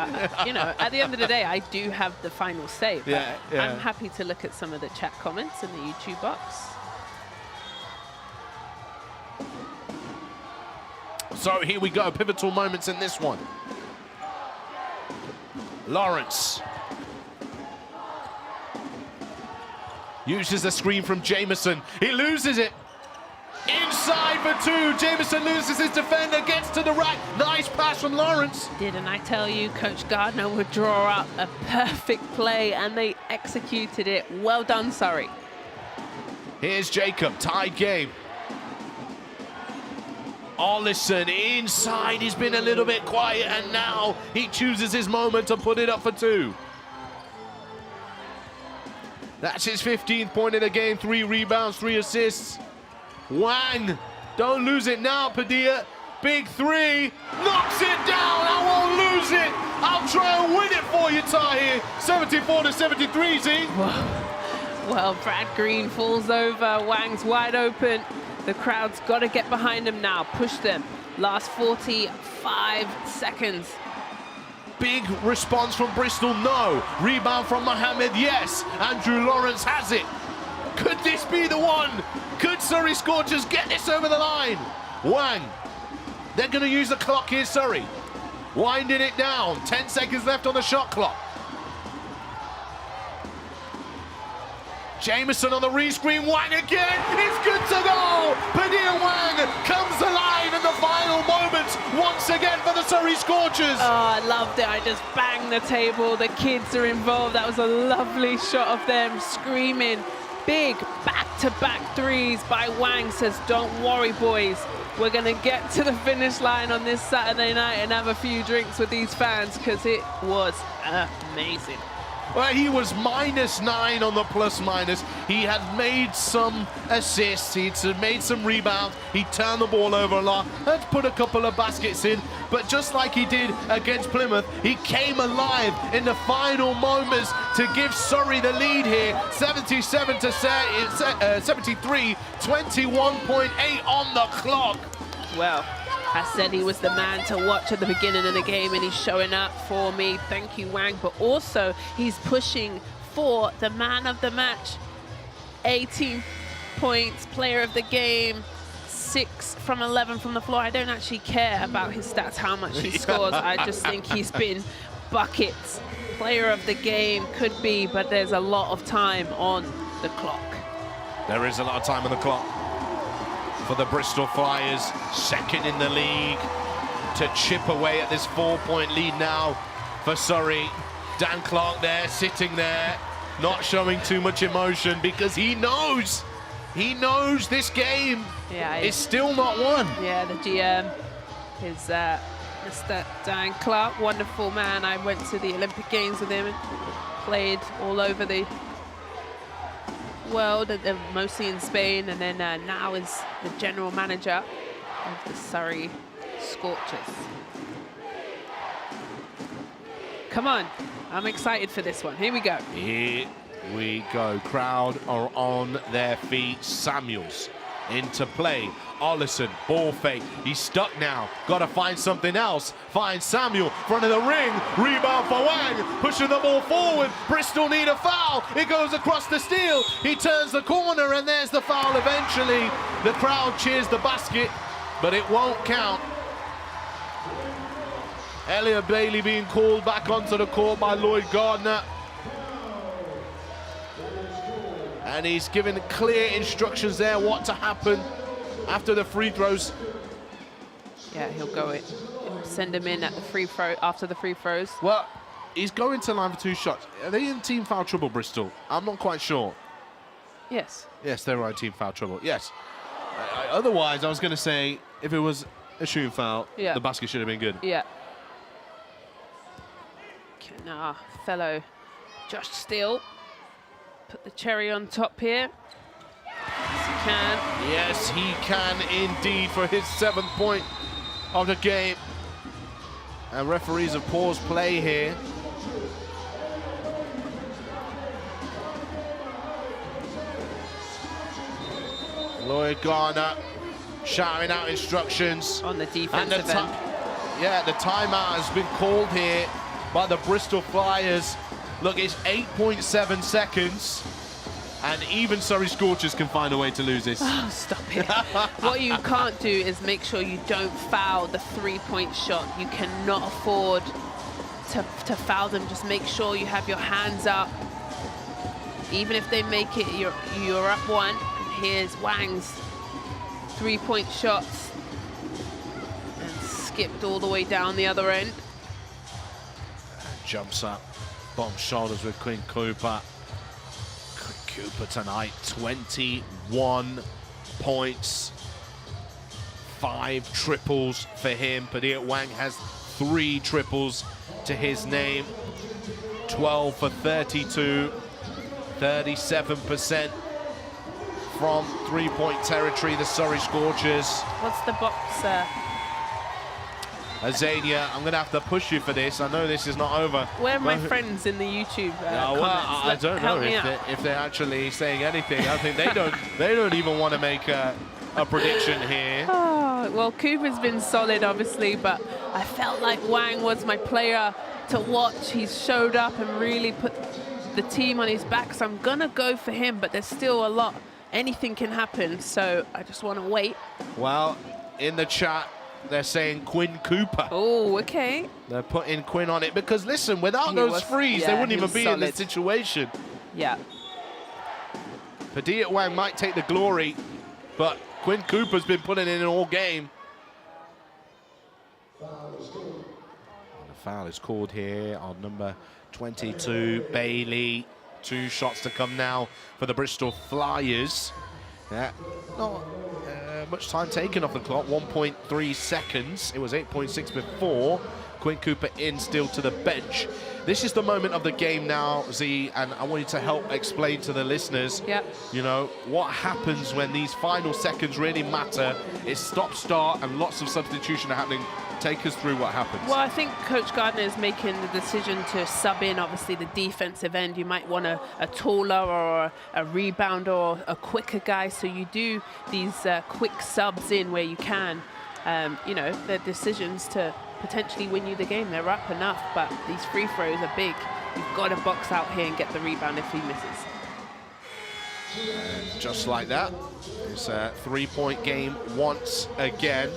You know, at the end of the day, I do have the final say. But yeah. I'm happy to look at some of the chat comments in the YouTube box. So here we go, pivotal moments in this one. Lawrence uses the screen from Jameson. He loses it. Inside for 2. Jameson loses his defender, gets to the rack. Nice pass from Lawrence. Didn't I tell you Coach Gardner would draw up a perfect play, and they executed it. Well done, Surrey. Here's Jacob, tied game. Ollison inside, he's been a little bit quiet, and now he chooses his moment to put it up for 2. That's his 15th point of the game, 3 rebounds, 3 assists. Wang, don't lose it now, Padilla. Big 3, knocks it down, I won't lose it. I'll try and win it for you, Tahir. 74-73, Z. Well, Brad Green falls over, Wang's wide open. The crowd's got to get behind him now, push them. Last 45 seconds. Big response from Bristol, no. Rebound from Mohammed, yes. Andrew Lawrence has it. Could this be the one? Could Surrey Scorchers get this over the line? Wang, they're going to use the clock here, Surrey. Winding it down, 10 seconds left on the shot clock. Jameson on the rescreen, Wang again, it's good to go! Padilla Wang comes alive in the final moments, once again for the Surrey Scorchers. Oh, I loved it, I just banged the table, the kids are involved, that was a lovely shot of them screaming. Big back-to-back 3s by Wang, says, don't worry boys, we're gonna get to the finish line on this Saturday night and have a few drinks with these fans, because it was amazing. Well, he was -9 on the plus-minus. He had made some assists, he'd made some rebounds, he turned the ball over a lot, had put a couple of baskets in, but just like he did against Plymouth, he came alive in the final moments to give Surrey the lead here, 77-73, 21.8 on the clock. Well, I said he was the man to watch at the beginning of the game, and he's showing up for me. Thank you, Wang. But also, he's pushing for the man of the match. 18 points, player of the game, 6 from 11 from the floor. I don't actually care about his stats, how much he scores. I just think he's been buckets. Player of the game could be, but there's a lot of time on the clock. There is a lot of time on the clock for the Bristol Flyers, second in the league, to chip away at this 4-point lead now for Surrey. Dan Clark there, sitting there, not showing too much emotion because he knows this game is still not won. Yeah, the GM is Mr. Dan Clark, wonderful man. I went to the Olympic Games with him and played all over the world, mostly in Spain, and then now is the general manager of the Surrey Scorchers. Come on, I'm excited for this one. Here we go. Here we go. Crowd are on their feet. Samuels into play. Ollison, ball fake. He's stuck now. Got to find something else. Find Samuel, front of the ring. Rebound for Wang. Pushing the ball forward. Bristol need a foul. It goes across the steal. He turns the corner, and there's the foul eventually. The crowd cheers the basket, but it won't count. Elliot Bailey being called back onto the court by Lloyd Gardner. And he's given clear instructions there what to happen after the free throws. Yeah, he'll send him in at the free throw, after the free throws. Well, he's going to line for 2 shots. Are they in team foul trouble, Bristol? I'm not quite sure. Yes. Yes, they're in team foul trouble. Yes. Otherwise, I was going to say, if it was a shooting foul, the basket should have been good. Yeah. Can our fellow Josh Steele put the cherry on top here? Yes, he can. Yes, he can indeed for his 7th point of the game. And referees have paused play here. Lloyd Garner shouting out instructions. On the defensive end. Yeah, the timeout has been called here by the Bristol Flyers. Look, it's 8.7 seconds. And even Surrey Scorchers can find a way to lose this. Oh, stop it. What you can't do is make sure you don't foul the 3-point shot. You cannot afford to foul them. Just make sure you have your hands up. Even if they make it, you're up 1. And here's Wang's 3-point shots. And skipped all the way down the other end. Jumps up, bumps shoulders with Quinn Cooper. Cooper tonight, 21 points, 5 triples for him. Padilla Wang has 3 triples to his name. 12 for 32, 37% from 3-point territory, the Surrey Scorchers. What's the box? Azania, I'm going to have to push you for this. I know this is not over. Where are my friends in the YouTube comments? I don't know if they're actually saying anything. I think they don't even want to make a prediction here. Oh, well, Cooper's been solid, obviously, but I felt like Wang was my player to watch. He's showed up and really put the team on his back, so I'm going to go for him, but there's still a lot. Anything can happen, so I just want to wait. Well, in the chat, they're saying Quinn Cooper. Oh, okay. They're putting Quinn on it because, listen, without those threes, they wouldn't even be in this situation. Yeah. Padilla Wang might take the glory, but Quinn Cooper's been putting in all game. And the foul is called here on number 22, Bailey. 2 shots to come now for the Bristol Flyers. Yeah, not much time taken off the clock, 1.3 seconds. It was 8.6 before. Quinn Cooper in, still to the bench. This is the moment of the game now, Z, and I want you to help explain to the listeners, you know, what happens when these final seconds really matter. It's stop-start and lots of substitution are happening. Take us through what happens. Well, I think Coach Gardner is making the decision to sub in, obviously, the defensive end. You might want a taller or a rebounder or a quicker guy, so you do these quick subs in where you can. you know, their decisions to potentially win you the game. They're up enough, but these free throws are big. You've got to box out here and get the rebound if he misses. Just like that, it's a 3-point game once again.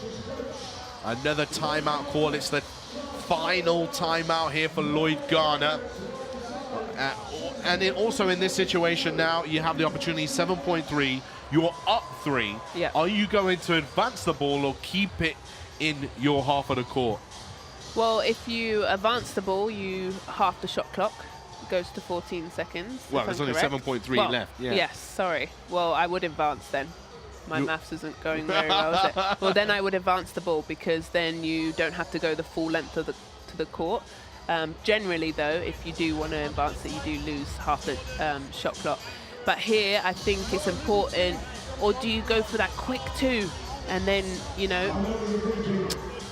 Another timeout call. It's the final timeout here for Lloyd Garner. And also in this situation now, you have the opportunity, 7.3. You're up 3. Yeah. Are you going to advance the ball or keep it in your half of the court? Well, if you advance the ball, you half the shot clock. Goes to 14 seconds. Well, there's only 7.3 left. Yeah. Yes, sorry. Well, I would advance then. My maths isn't going very well, is it? Well, then I would advance the ball because then you don't have to go the full length of the court. Generally, though, if you do want to advance it, you do lose half the shot clock. But here, I think it's important. Or do you go for that quick 2? And then, you know,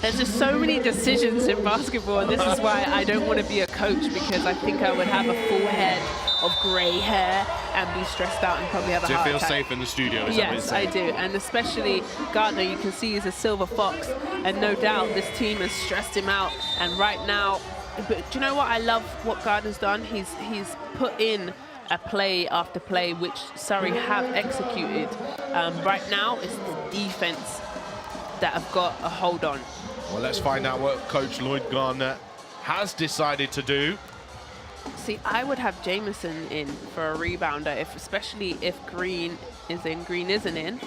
there's just so many decisions in basketball, and this is why I don't want to be a coach, because I think I would have a full head of grey hair and be stressed out and probably have a heart attack. Do you feel safe in the studio? Yes, I do. And especially Gardner, you can see he's a silver fox, and no doubt this team has stressed him out. And right now, but do you know what? I love what Gardner's done. He's put in a play after play, which Surrey have executed. Right now, it's the defense that have got a hold on. Well, let's find out what Coach Lloyd Garner has decided to do. See, I would have Jameson in for a rebounder, especially if Green is in. Green isn't in.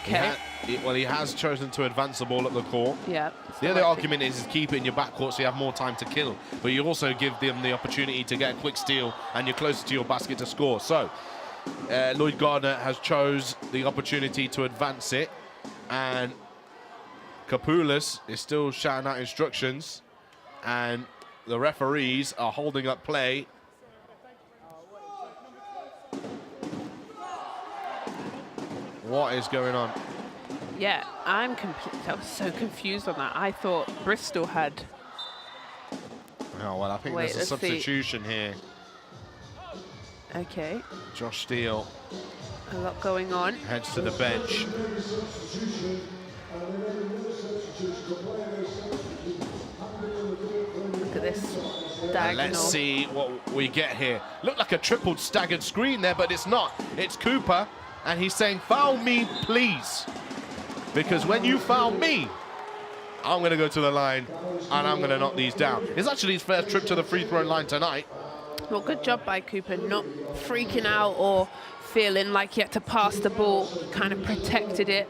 Okay. He has chosen to advance the ball up the court. Yeah. The other argument is keep it in your backcourt so you have more time to kill. But you also give them the opportunity to get a quick steal and you're closer to your basket to score. So, Lloyd Garner has chose the opportunity to advance it. And Kapoulas is still shouting out instructions, and the referees are holding up play. What is going on? Yeah, I was so confused on that. I thought Bristol had. Oh, well, I think there's a substitution here. Okay. Josh Steele. A lot going on. Heads to the bench. Look at this diagonal. And let's see what we get here. Looked like a triple staggered screen there, but it's not. It's Cooper, and he's saying, foul me, please. Because when you foul me, I'm going to go to the line, and I'm going to knock these down. It's actually his first trip to the free throw line tonight. Well, good job by Cooper, not freaking out or feeling like he had to pass the ball, kind of protected it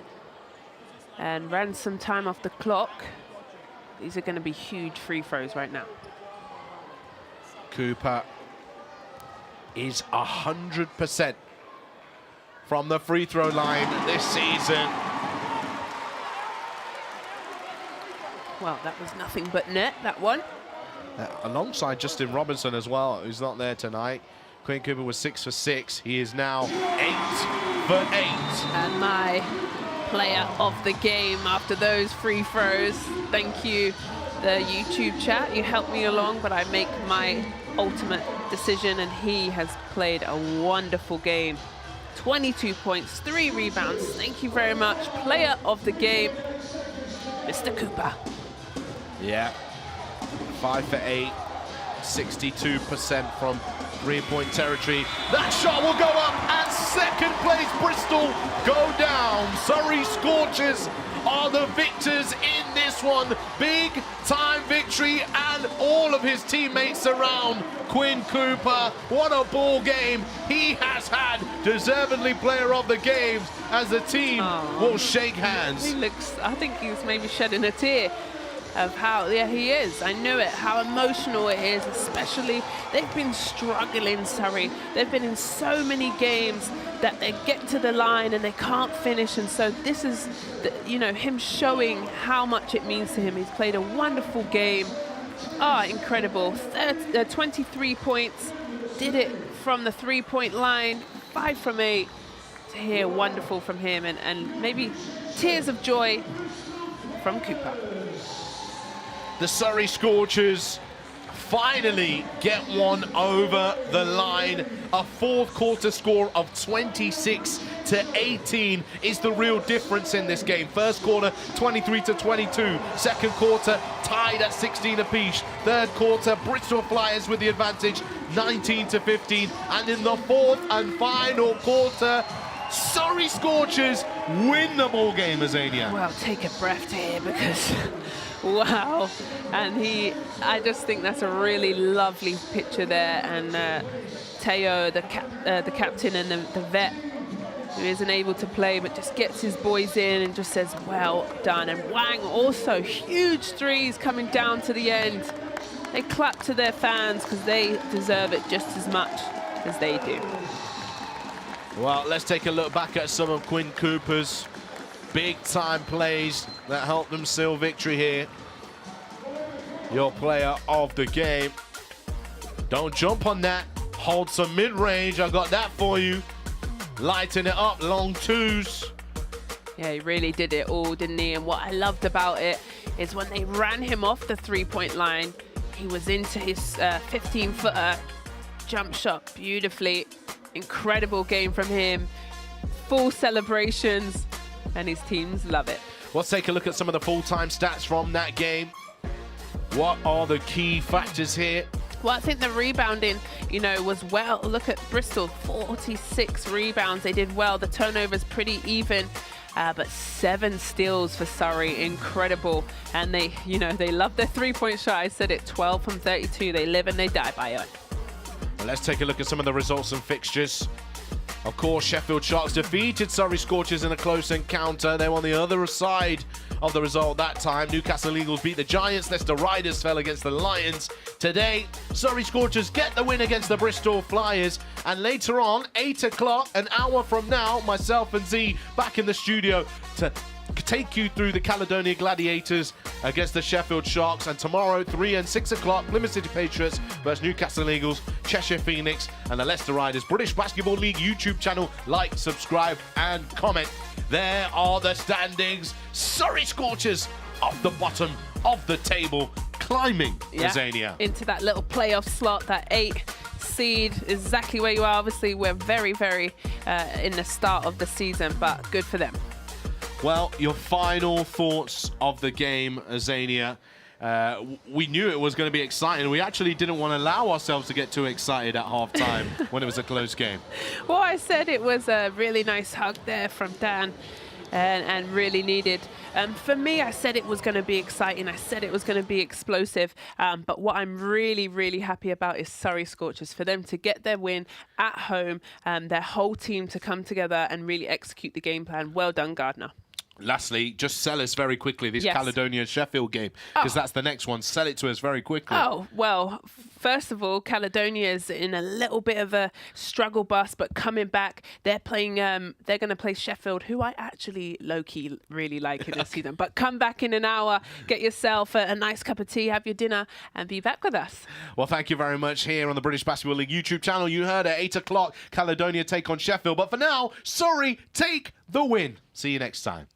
and ran some time off the clock. These are going to be huge free throws right now. Cooper is 100% from the free throw line this season. Well, that was nothing but net, that one. Alongside Justin Robinson as well, who's not there tonight. Quinn Cooper was 6 for 6. He is now 8 for 8. And my player of the game after those free throws. Thank you, the YouTube chat. You helped me along, but I make my ultimate decision, and he has played a wonderful game. 22 points, 3 rebounds. Thank you very much. Player of the game, Mr. Cooper. Yeah. 5 for 8, 62% from 3-point territory. That shot will go up, and second place Bristol go down. Surrey Scorchers are the victors in this one. Big time victory, and all of his teammates around Quinn Cooper. What a ball game he has had. Deservedly player of the games, as the team will shake hands. He looks, I think he's maybe shedding a tear of how, yeah, he is. I knew it, how emotional it is, especially they've been struggling, Surrey. They've been in so many games that they get to the line and they can't finish, and so this is, you know, him showing how much it means to him. He's played a wonderful game. Incredible. 23 points, did it from the 3-point line, 5 from 8. To hear wonderful from him, and maybe tears of joy from Cooper. The Surrey Scorchers finally get one over the line. A fourth quarter score of 26-10. to 18 is the real difference in this game. First quarter, 23 to 22. Second quarter, tied at 16 apiece. Third quarter, Bristol Flyers with the advantage, 19 to 15. And in the fourth and final quarter, Surrey Scorchers win the ball game, Azania. Well, take a breath here because, wow. And I just think that's a really lovely picture there. And Teo, the captain and the vet, who isn't able to play but just gets his boys in and just says, well done. And Wang also, huge threes coming down to the end. They clap to their fans because they deserve it just as much as they do. Well, let's take a look back at some of Quinn Cooper's big-time plays that helped them seal victory here. Your player of the game. Don't jump on that. Hold some mid-range. I got that for you. Lighten it up, long twos. Yeah, he really did it all, didn't he? And what I loved about it is when they ran him off the three-point line, he was into his 15-footer, jump shot beautifully. Incredible game from him. Full celebrations, and his teams love it. Let's take a look at some of the full-time stats from that game. What are the key factors here? Well, I think the rebounding, was well. Look at Bristol, 46 rebounds. They did well. The turnovers pretty even, but 7 steals for Surrey. Incredible. And they love their three-point shot. I said it, 12 from 32. They live and they die by it. Well, let's take a look at some of the results and fixtures. Of course, Sheffield Sharks defeated Surrey Scorchers in a close encounter. They were on the other side of the result that time. Newcastle Eagles beat the Giants. Leicester Riders fell against the Lions. Today, Surrey Scorchers get the win against the Bristol Flyers. And later on, 8 o'clock, an hour from now, myself and Z back in the studio to take you through the Caledonia Gladiators against the Sheffield Sharks. And tomorrow, 3 and 6 o'clock, Plymouth City Patriots versus Newcastle Eagles, Cheshire Phoenix and the Leicester Riders. British Basketball League YouTube channel. Like, subscribe and comment. There are the standings. Surrey Scorchers off the bottom of the table, climbing, Azania. Into that little playoff slot, that 8 seed, exactly where you are. Obviously, we're very, very in the start of the season, but good for them. Well, your final thoughts of the game, Azania. We knew it was going to be exciting. We actually didn't want to allow ourselves to get too excited at halftime when it was a close game. Well, I said it was a really nice hug there from Dan and really needed. For me, I said it was going to be exciting. I said it was going to be explosive. But what I'm really, really happy about is Surrey Scorchers, for them to get their win at home, their whole team to come together and really execute the game plan. Well done, Gardner. Lastly, just sell us very quickly this Caledonia-Sheffield game, because that's the next one. Sell it to us very quickly. Oh, well, first of all, Caledonia's in a little bit of a struggle bus, but coming back, they're playing, they're going to play Sheffield, who I actually low-key really like in this season. But come back in an hour, get yourself a nice cup of tea, have your dinner, and be back with us. Well, thank you very much here on the British Basketball League YouTube channel. You heard at 8 o'clock, Caledonia take on Sheffield. But for now, Surrey take the win. See you next time.